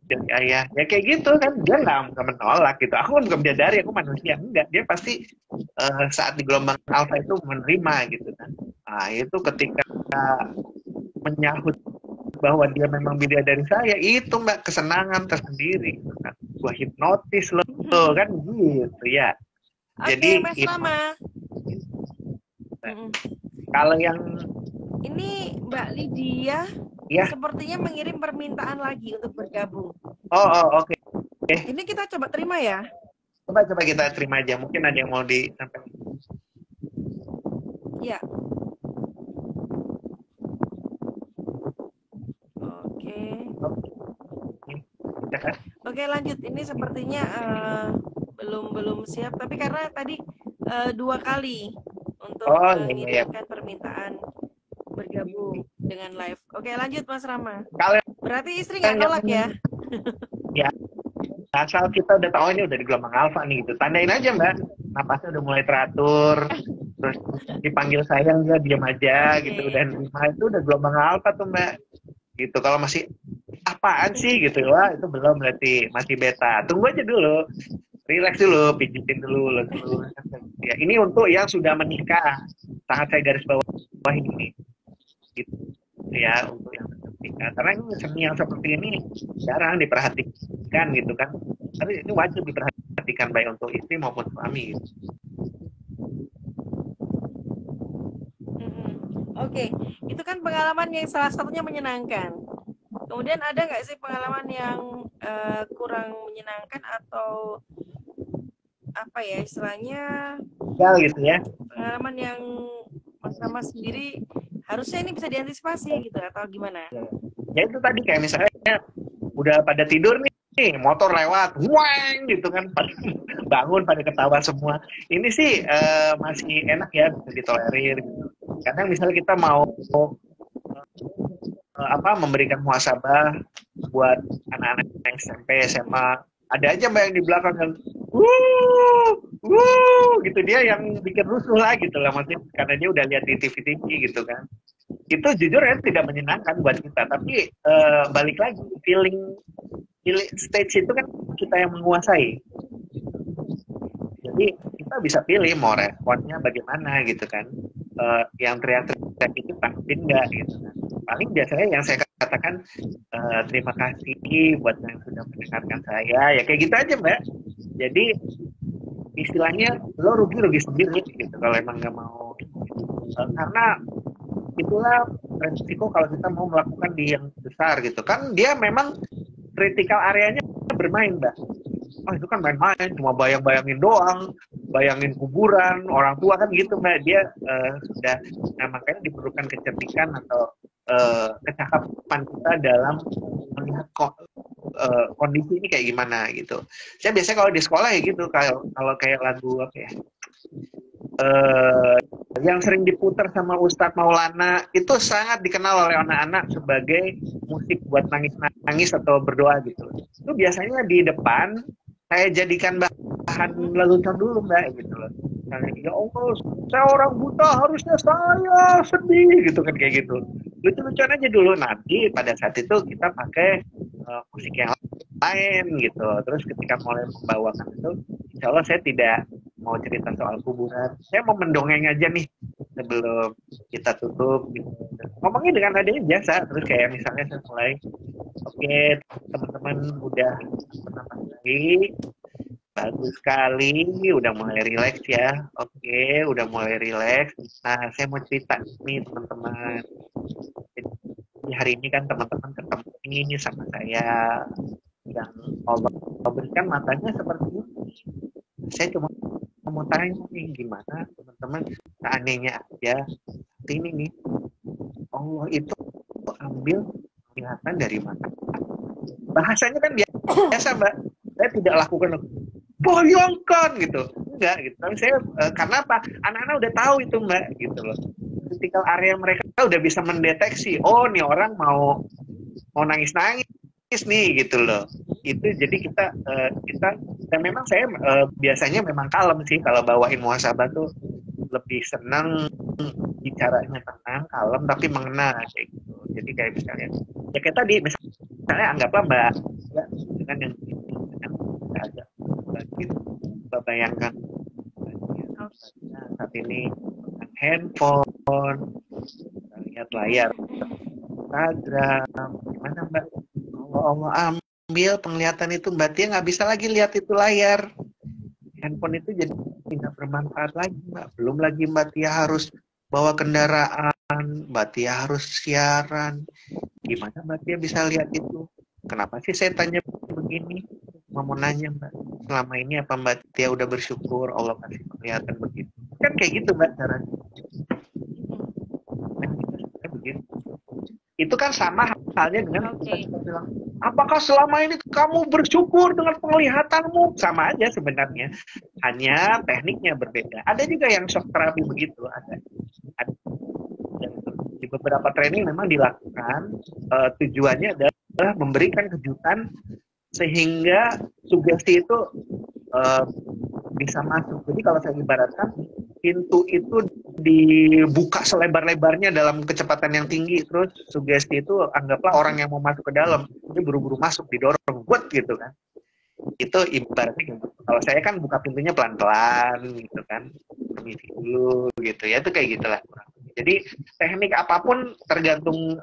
dari ayah ya kayak gitu kan, dia nggak menolak gitu, aku kan bukan bidadari, aku manusia, enggak, dia pasti saat di gelombang alfa itu menerima gitu kan. Nah itu ketika menyahut bahwa dia memang bidadari saya, itu mbak kesenangan tersendiri gitu kan, gua hipnotis loh kan gitu ya. Oke, Jadi Mas hipnotis Rama. Mm-mm. kalau yang Ini Mbak Lydia ya sepertinya mengirim permintaan lagi untuk bergabung. oke. Ini kita coba terima ya. Coba kita terima aja, mungkin ada yang mau disampaikan. Ya. Oke. Oke, lanjut. Ini sepertinya belum siap, tapi karena tadi 2 kali untuk mengirimkan permintaan bergabung dengan live. Oke, lanjut Mas Rama. Kalau berarti istri nggak nolak ya? Ya, asal kita udah tahu ini udah di gelombang alfa nih gitu, tandain aja mbak, napasnya udah mulai teratur, terus dipanggil sayang dia diam aja gitu, dan itu udah gelombang alfa tuh mbak gitu. Kalau masih apaan sih gitu, wah itu belum, berarti masih beta. Tunggu aja dulu, relax dulu, pijitin dulu. Ya, ini untuk yang sudah menikah, sangat saya garis bawah ini gitu ya, untuk yang sudah menikah, karena ini seni yang seperti ini jarang diperhatikan gitu kan, tapi ini wajib diperhatikan baik untuk istri maupun suami gitu. Oke, itu kan pengalaman yang salah satunya menyenangkan. Kemudian ada nggak sih pengalaman yang kurang menyenangkan atau apa ya istilahnya? Ya gitu ya. Pengalaman yang Mas Rama sendiri harusnya ini bisa diantisipasi gitu atau gimana? Ya itu tadi kayak misalnya udah pada tidur nih, motor lewat, wang gitu kan, bangun pada ketawa semua. Ini sih masih enak ya, bisa ditolerir gitu. Kadang misalnya kita mau memberikan muhasabah buat anak-anak SMP, SMA, ada aja mbak yang di belakang yang gitu, dia yang bikin rusuh lah gitu lah, maksudnya karena dia udah lihat di TV gitu kan. Itu jujur ya tidak menyenangkan buat kita, tapi balik lagi feeling stage itu kan kita yang menguasai, jadi kita bisa pilih mau responnya bagaimana gitu kan. Yang teriak-teriak itu takdir nggak gitu kan. Paling biasanya yang saya katakan terima kasih buat yang sudah mendengarkan saya, ya kayak gitu aja mbak. Jadi istilahnya lo rugi sendiri gitu kalau emang nggak mau, karena itulah resiko kalau kita mau melakukan di yang besar gitu kan. Dia memang critical areanya bermain mbak. Oh itu kan main-main, cuma bayangin doang, bayangin kuburan orang tua kan gitu mbak. Dia sudah, nah makanya diperlukan kecerdikan atau kecakapan kita dalam melihat kondisi ini kayak gimana gitu. Saya biasanya kalau di sekolah ya gitu, kalau kayak lagu apa ya, yang sering diputar sama Ustadz Maulana itu sangat dikenal oleh anak-anak sebagai musik buat nangis atau berdoa gitu. Itu biasanya di depan saya jadikan bahan lelucon dulu mbak gitu loh. Misalnya, ya Allah, saya orang buta, harusnya saya sedih gitu kan, kayak gitu. Lucu-lucuan aja dulu, nanti pada saat itu kita pakai musik yang lain gitu. Terus ketika mulai membawakan itu, insya Allah saya tidak mau cerita soal kuburan, saya mau mendongeng aja nih sebelum kita tutup gitu. Ngomongnya dengan adanya biasa, terus kayak misalnya saya mulai, oke, teman-teman udah bernapas lagi, bagus sekali, udah mulai rileks ya. Oke, udah mulai rileks. Nah, saya mau cerita nih teman-teman. Jadi hari ini kan teman-teman ketemu ini sama saya, yang Allah berikan matanya seperti ini. Saya cuma mau tanya nih, gimana teman-teman seandainya aja ini nih, Allah itu ambil penglihatan dari mata. Bahasanya kan biasa mbak, saya tidak lakukan bayangkan gitu, enggak gitu. Tapi saya karena apa, anak-anak udah tahu itu mbak gitu loh, critical area mereka udah bisa mendeteksi, oh nih orang mau nangis nih gitu loh. itu jadi kita dan memang saya biasanya memang kalem sih kalau bawain muhasabah tuh, lebih senang bicaranya tenang, kalem tapi mengena kayak gitu. Jadi kayak misalnya ya kayak tadi misalnya anggaplah Mbak ya, dengan yang dengan ada gitu. Mbak bayangkan saat ini dengan handphone, lihat layar Instagram, gimana Mbak? Allah ambil penglihatan itu, Mbak Tia nggak bisa lagi lihat itu layar. Handphone itu jadi tidak bermanfaat lagi, Mbak. Belum lagi Mbak Tia harus bawa kendaraan, Mbak Tia harus siaran. Gimana Mbak Tia bisa lihat itu? Kenapa sih saya tanya begini? Mau nanya Mbak, selama ini apa Mbak Tia udah bersyukur Allah kasih penglihatan begitu? Kan kayak gitu Mbak caranya. Nah, begitu. Itu kan sama halnya dengan kita bilang, apakah selama ini kamu bersyukur dengan penglihatanmu? Sama aja sebenarnya, hanya tekniknya berbeda. Ada juga yang shock terapi begitu, ada. Di beberapa training memang dilakukan, tujuannya adalah memberikan kejutan sehingga sugesti itu bisa masuk. Jadi kalau saya ibaratkan, pintu itu dibuka selebar-lebarnya dalam kecepatan yang tinggi, terus sugesti itu anggaplah orang yang mau masuk ke dalam, dia buru-buru masuk, didorong, buat gitu kan. Itu ibaratnya gitu. Kalau saya kan buka pintunya pelan-pelan gitu kan, permisi dulu gitu ya, itu kayak gitulah. Jadi teknik apapun tergantung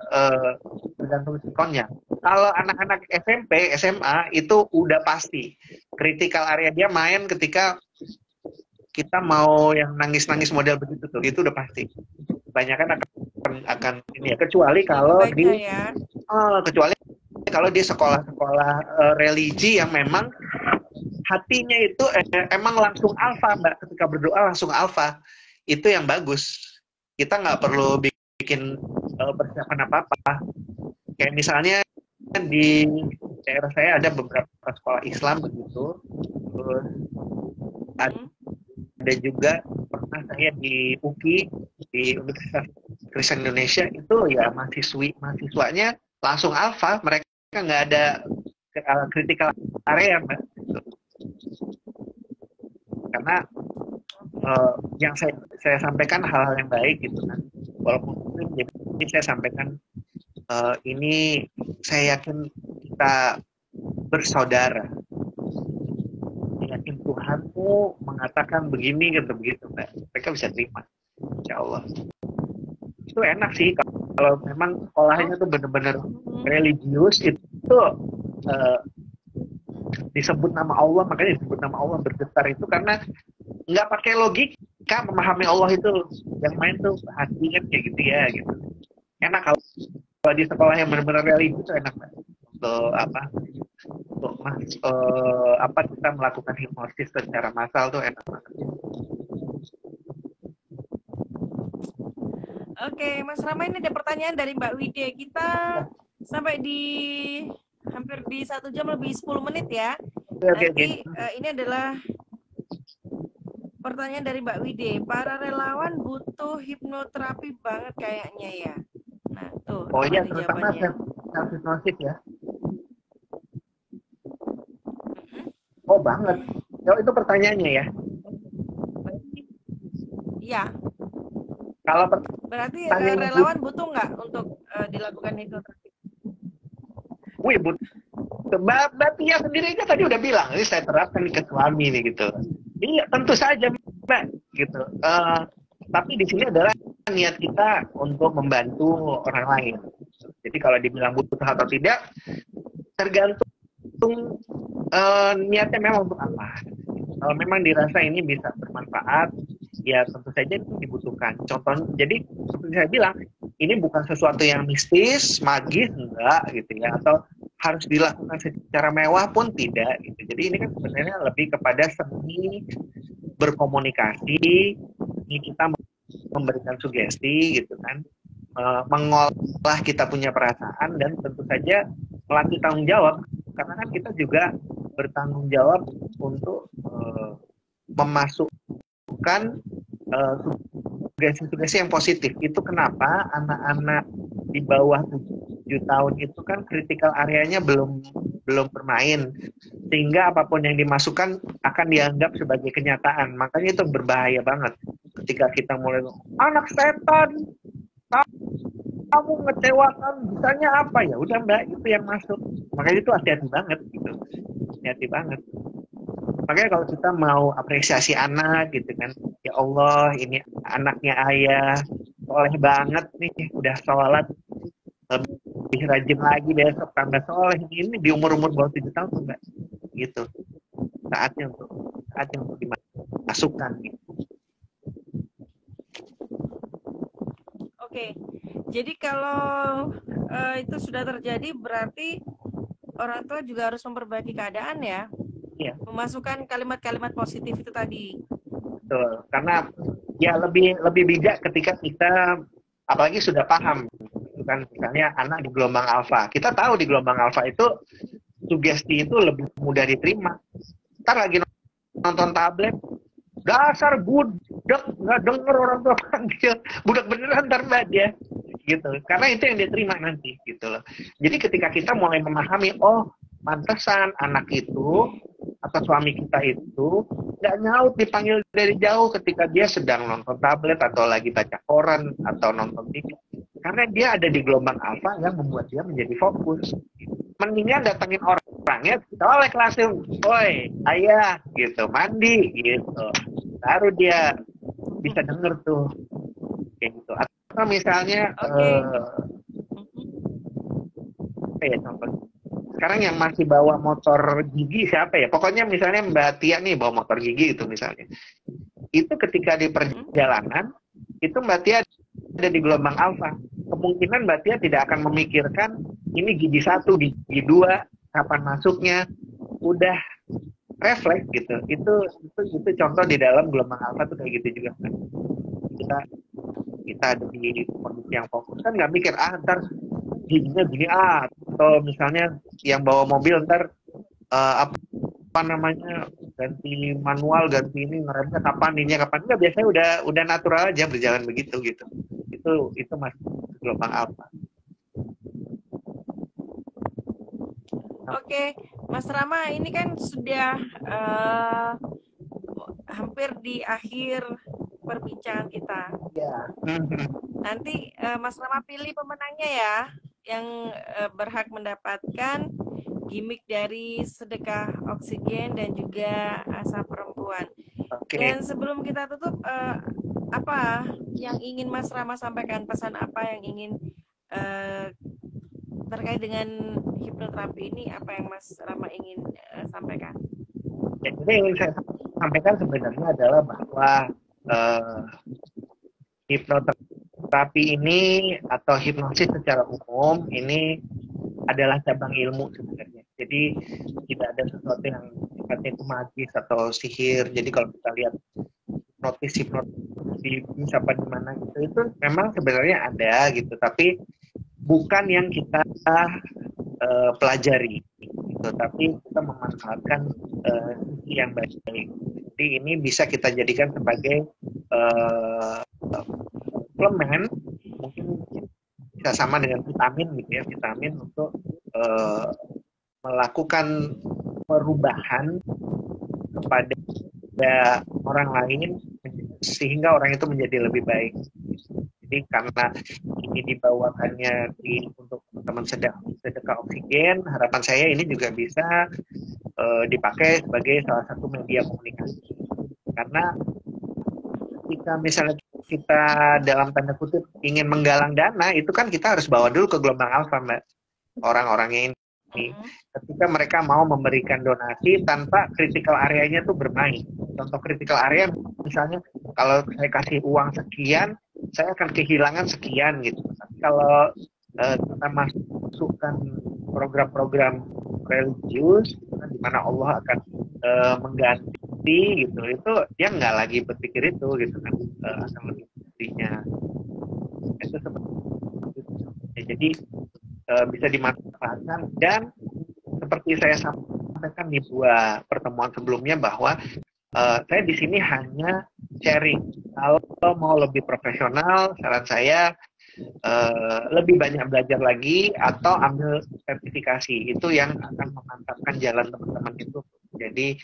sikonnya. Kalau anak-anak SMP, SMA itu udah pasti critical area dia main ketika kita mau yang nangis-nangis model begitu tuh, itu udah pasti. Kebanyakan akan ini ya, kecuali kalau kecuali kalau di sekolah-sekolah religi yang memang hatinya itu emang langsung alfa Mbak, ketika berdoa langsung alfa, itu yang bagus. Kita nggak perlu bikin persiapan apa-apa. Kayak misalnya di daerah saya ada beberapa sekolah Islam begitu, terus ada juga pernah saya di UKI, di Universitas Kristen Indonesia, itu ya mahasiswanya langsung alfa, mereka nggak ada critical area Mbak. Karena yang saya sampaikan hal-hal yang baik gitu kan, walaupun mungkin jadi saya sampaikan ini saya yakin kita bersaudara, yakin Tuhanmu mengatakan begini gitu begitu Mbak, mereka bisa terima, insya Allah. Itu enak sih kalau memang sekolahnya tuh benar-benar religius, itu disebut nama Allah, makanya disebut nama Allah bergetar itu karena nggak pakai logika memahami Allah itu, yang main tuh hati kan kayak gitu ya gitu. Enak kalau di sekolah yang benar-benar religius itu enak Mbak. Untuk kita melakukan hipnosis secara massal tuh enak banget. Oke, Mas Rama, ini ada pertanyaan dari Mbak Wide. Kita sampai di hampir di 1 jam lebih 10 menit ya. Nanti ini adalah pertanyaan dari Mbak Wide. Para relawan butuh hipnoterapi banget kayaknya ya. Nah, tuh. Oh iya, terutama self-hipnosis ya. Oh banget. Oh, itu pertanyaannya ya. Iya. Kalau berarti relawan butuh nggak untuk dilakukan hipnoterapi? Wih, Mbak Tia sendiri kan tadi udah bilang, ini saya terapkan ke suami nih gitu. Iya, tentu saja Mbak gitu. Tapi di sini adalah niat kita untuk membantu orang lain. Jadi kalau dibilang butuh atau tidak, tergantung niatnya memang untuk apa. Kalau memang dirasa ini bisa bermanfaat, ya tentu saja itu dibutuhkan. Contohnya, jadi seperti saya bilang, ini bukan sesuatu yang mistis, magis, enggak gitu ya, atau harus dilakukan secara mewah pun tidak gitu. Jadi ini kan sebenarnya lebih kepada seni berkomunikasi, ini kita memberikan sugesti gitu kan, mengolah kita punya perasaan, dan tentu saja melatih tanggung jawab, karena kan kita juga bertanggung jawab untuk memasukkan sugesti-sugesti yang positif. Itu kenapa anak-anak di bawah 7 tahun itu kan critical areanya belum belum bermain, sehingga apapun yang dimasukkan akan dianggap sebagai kenyataan. Makanya itu berbahaya banget ketika kita mulai anak setan, kamu ngecewakan, bisanya apa, ya udah mbak itu yang masuk. Makanya itu hati-hati banget gitu, hati-hati banget. Makanya kalau kita mau apresiasi anak gitu kan, ya Allah ini anaknya ayah soleh banget nih, udah sholat, lebih rajin lagi besok tambah soleh, ini di umur-umur bawah 7 tahun mbak, gitu. Saatnya untuk dimasukkan gitu. Oke, jadi kalau itu sudah terjadi berarti orang tua juga harus memperbaiki keadaan ya, Iya. memasukkan kalimat-kalimat positif itu tadi. Betul. Karena ya lebih bijak ketika kita apalagi sudah paham, kan misalnya anak di gelombang alfa, kita tahu di gelombang alfa itu sugesti itu lebih mudah diterima. Ntar lagi nonton tablet, dasar budak, nggak denger orang tua panggil, budak beneran ntar mbak dia, gitu. Karena itu yang dia terima nanti, gitu loh. Jadi ketika kita mulai memahami, oh pantesan anak itu atau suami kita itu nggak nyaut dipanggil dari jauh ketika dia sedang nonton tablet atau lagi baca koran atau nonton TV, karena dia ada di gelombang alfa yang membuat dia menjadi fokus. Mendingan datangin orangnya, oleh langsung, woi ayah gitu, mandi gitu, baru dia bisa denger tuh kayak gitu. Atau misalnya ya contoh sekarang yang masih bawa motor gigi siapa ya, pokoknya misalnya Mbak Tia nih bawa motor gigi itu misalnya, itu ketika di perjalanan itu Mbak Tia ada di gelombang alfa, kemungkinan Mbak Tia tidak akan memikirkan ini gigi 1, gigi 2 kapan masuknya, udah refleks gitu. Itu contoh di dalam gelombang alfa tuh kayak gitu juga kan. Kita ada di kondisi yang fokus kan, nggak mikir ntar giginya gini atau misalnya yang bawa mobil ntar apa namanya ganti manual, ganti ini, ngeremnya kapan, ininya kapan, enggak, biasanya udah natural aja berjalan begitu gitu. Itu masih gelombang alfa. Oke, Mas Rama, ini kan sudah hampir di akhir perbincangan kita. Ya. Nanti Mas Rama pilih pemenangnya ya, yang berhak mendapatkan gimmick dari sedekah oksigen dan juga asa perempuan. Okay. Dan sebelum kita tutup, apa yang ingin Mas Rama sampaikan, pesan apa yang ingin terkait dengan hipnoterapi ini, apa yang Mas Rama ingin sampaikan? Jadi yang ingin saya sampaikan sebenarnya adalah bahwa hipnoterapi ini atau hipnosis secara umum ini adalah cabang ilmu sebenarnya. Jadi tidak ada sesuatu yang sifatnya itu magis atau sihir. Jadi kalau kita lihat hipnotis di siapa di mana gitu, itu memang sebenarnya ada gitu, tapi bukan yang kita pelajari gitu, tapi kita memanfaatkan sisi yang baik. Jadi ini bisa kita jadikan sebagai suplemen, mungkin bisa sama dengan vitamin gitu ya, vitamin untuk melakukan perubahan kepada orang lain sehingga orang itu menjadi lebih baik. Jadi karena ini dibawakannya untuk teman sedekah oksigen, harapan saya ini juga bisa dipakai sebagai salah satu media komunikasi. Karena ketika misalnya kita dalam tanda kutip ingin menggalang dana, itu kan kita harus bawa dulu ke gelombang alfa, Mbak, orang-orangnya ini. Ketika mereka mau memberikan donasi tanpa critical area-nya tuh bermain. Contoh critical area misalnya, kalau saya kasih uang sekian, saya akan kehilangan sekian gitu. Tapi kalau kita masukkan program-program religius, di mana Allah akan mengganti gitu, itu dia nggak lagi berpikir itu gitu kan, akan lebih pentingnya itu seperti itu. Jadi bisa dimanfaatkan, dan seperti saya sampaikan di dua pertemuan sebelumnya bahwa saya di sini hanya sharing. Kalau mau lebih profesional, saran saya lebih banyak belajar lagi atau ambil sertifikasi, itu yang akan menemukan jalan teman-teman itu jadi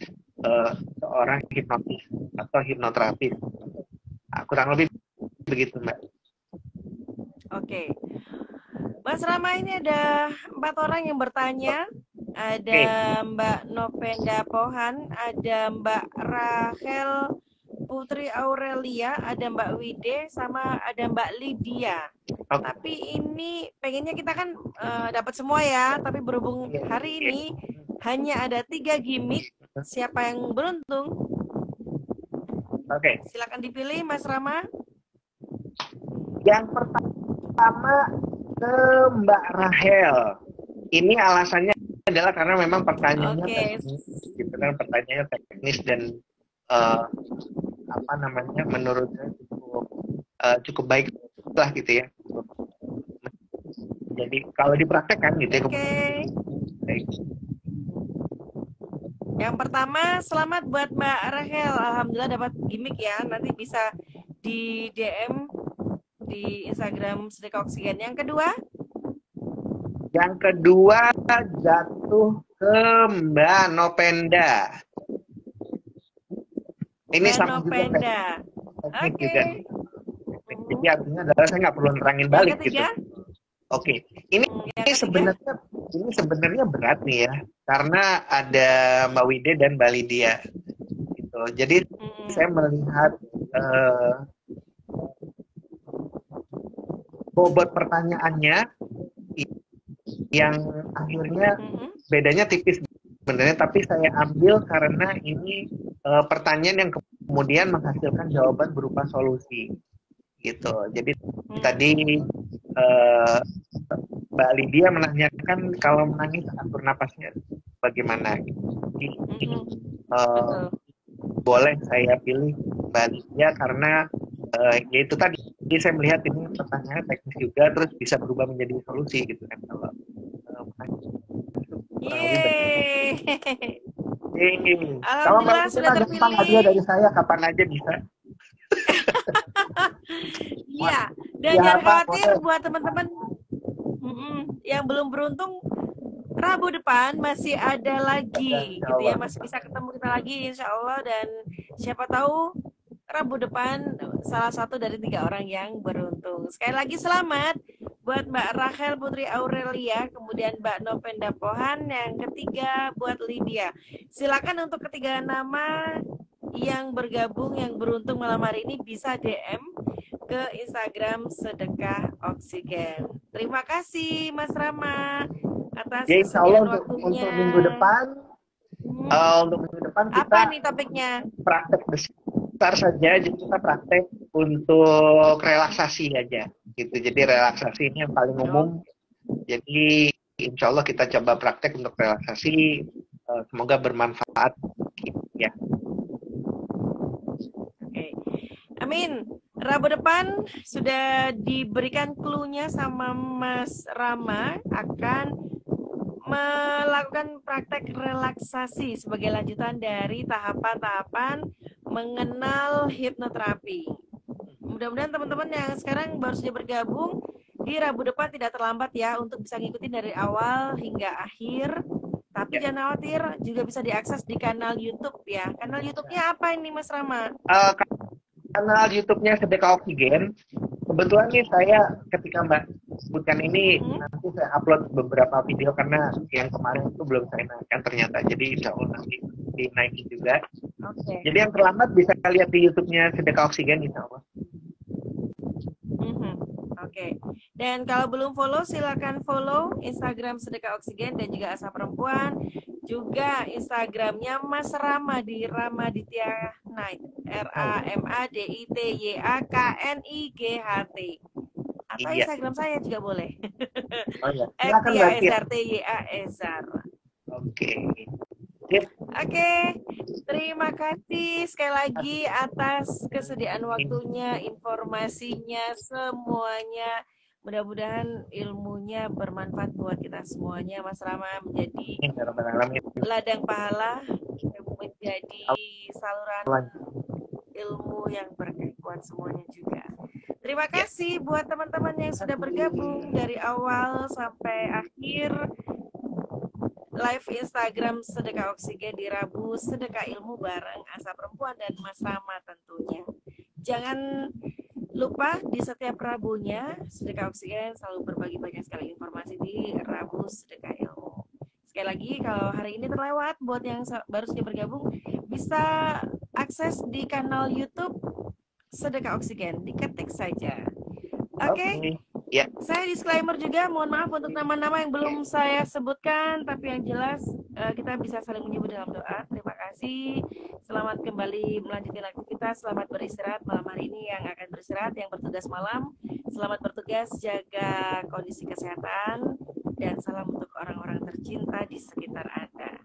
seorang hipnotis atau hipnoterapis. Kurang lebih begitu, Mbak. Oke. Mas Rama, ini ada 4 orang yang bertanya. Ada Oke. Mbak Novenda Pohan, ada Mbak Rachel Putri Aurelia, ada Mbak Wide, sama ada Mbak Lydia. Oke. Tapi ini pengennya kita kan dapat semua ya, tapi berhubung hari ini hanya ada 3 gimmick, siapa yang beruntung? Oke. Silakan dipilih, Mas Rama. Yang pertama ke Mbak Rahel. Ini alasannya adalah karena memang pertanyaannya teknis, gitu kan, pertanyaannya teknis dan menurut saya cukup baik lah gitu ya. Jadi kalau dipraktekkan gitu ya. Baik. Yang pertama, selamat buat Mbak Rahel. Alhamdulillah dapat gimmick ya. Nanti bisa di DM di Instagram Sedekah Oksigen. Yang kedua? Yang kedua jatuh ke Mbak Novenda. Ini Mbak sama Novenda. Oke. Jadi artinya adalah saya nggak perlu nerangin balik gitu. Oke. Ini sebenarnya berat nih ya, karena ada Mbak Wide dan Mbak Lydia. Gitu. Jadi saya melihat bobot pertanyaannya yang akhirnya bedanya tipis sebenarnya, tapi saya ambil karena ini pertanyaan yang kemudian menghasilkan jawaban berupa solusi gitu. Jadi tadi Mbak Lydia menanyakan kalau menangis atur napasnya bagaimana. Jadi boleh saya pilih Mbak Lydia karena yaitu tadi saya melihat ini pertanyaan teknis juga, terus bisa berubah menjadi solusi gitu kan kalau kalau Alhamdulillah sudah terpilih. Hadiah dari saya kapan aja bisa. Iya, dan jangan khawatir buat teman-teman yang belum beruntung, Rabu depan masih ada lagi gitu ya, masih bisa ketemu kita lagi insya Allah, dan siapa tahu Rabu depan salah satu dari 3 orang yang beruntung. Sekali lagi selamat buat Mbak Rachel Putri Aurelia, kemudian Mbak Novenda Pohan, yang ketiga buat Lydia. Silakan untuk ketiga nama yang bergabung, yang beruntung malam hari ini bisa DM ke Instagram Sedekah Oksigen. Terima kasih Mas Rama atas kesediaan waktunya. Untuk minggu depan, kita apa nih topiknya? Praktek besar saja, jadi kita praktek untuk relaksasi aja gitu. Jadi relaksasi ini yang paling umum. Jadi insya Allah kita coba praktek untuk relaksasi, semoga bermanfaat ya. Oke. Amin. Rabu depan sudah diberikan clue-nya sama Mas Rama akan melakukan praktek relaksasi sebagai lanjutan dari tahapan-tahapan mengenal hipnoterapi. Mudah-mudahan teman-teman yang sekarang baru saja bergabung di Rabu depan tidak terlambat ya untuk bisa ngikutin dari awal hingga akhir. Tapi jangan khawatir, juga bisa diakses di kanal YouTube ya. Kanal YouTube-nya apa ini Mas Rama? Kanal YouTube-nya Sedekah Oksigen. Kebetulan nih saya ketika Mbak sebutkan ini nanti saya upload beberapa video karena yang kemarin itu belum saya naikkan ternyata. Jadi insya Allah nanti dinaikin juga. Jadi yang terlambat bisa lihat di YouTube-nya Sedekah Oksigen insya Allah. Oke. Dan kalau belum follow, silakan follow Instagram Sedekah Oksigen dan juga Asa Perempuan. Juga Instagramnya Mas Rama di Ramaditya Night. RAMADITYAKNIGHT. Atau Instagram saya juga boleh. @YASRTYAEZAR. Oke. Oke, terima kasih sekali lagi atas kesediaan waktunya, informasinya, semuanya. Mudah-mudahan ilmunya bermanfaat buat kita semuanya. Mas Rama menjadi ladang pahala, menjadi saluran ilmu yang berkah semuanya juga. Terima kasih buat teman-teman yang sudah bergabung dari awal sampai akhir. live Instagram Sedekah Oksigen di Rabu Sedekah Ilmu bareng Asa Perempuan dan Mas Rama tentunya. Jangan lupa di setiap Rabunya Sedekah Oksigen selalu berbagi banyak sekali informasi di Rabu Sedekah Ilmu. Sekali lagi kalau hari ini terlewat buat yang baru saja bergabung bisa akses di kanal YouTube Sedekah Oksigen, diketik saja. Oke. Ya. Saya disclaimer juga, mohon maaf untuk nama-nama yang belum saya sebutkan, tapi yang jelas kita bisa saling menyebut dalam doa. Terima kasih. Selamat kembali melanjutkan aktivitas. Selamat beristirahat malam hari ini yang akan beristirahat, yang bertugas malam. Selamat bertugas, jaga kondisi kesehatan, dan salam untuk orang-orang tercinta di sekitar Anda.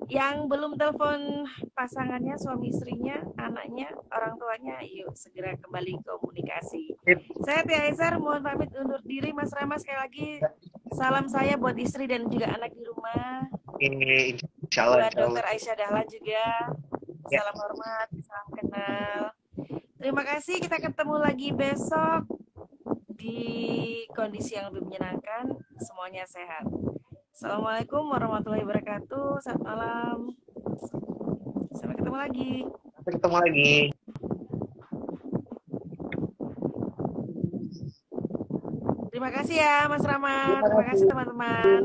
Yang belum telepon pasangannya, suami istrinya, anaknya, orang tuanya, yuk segera kembali komunikasi. Saya Tia Ezer, mohon pamit undur diri. Mas Rama, sekali lagi salam saya buat istri dan juga anak di rumah. Insyaallah. Buat Dokter Aisyah Dahlan juga. Salam hormat, salam kenal. Terima kasih, kita ketemu lagi besok di kondisi yang lebih menyenangkan. Semuanya sehat. Assalamualaikum warahmatullahi wabarakatuh. Selamat malam. Sampai ketemu lagi. Sampai ketemu lagi. Terima kasih ya Mas Rama. Terima kasih teman-teman.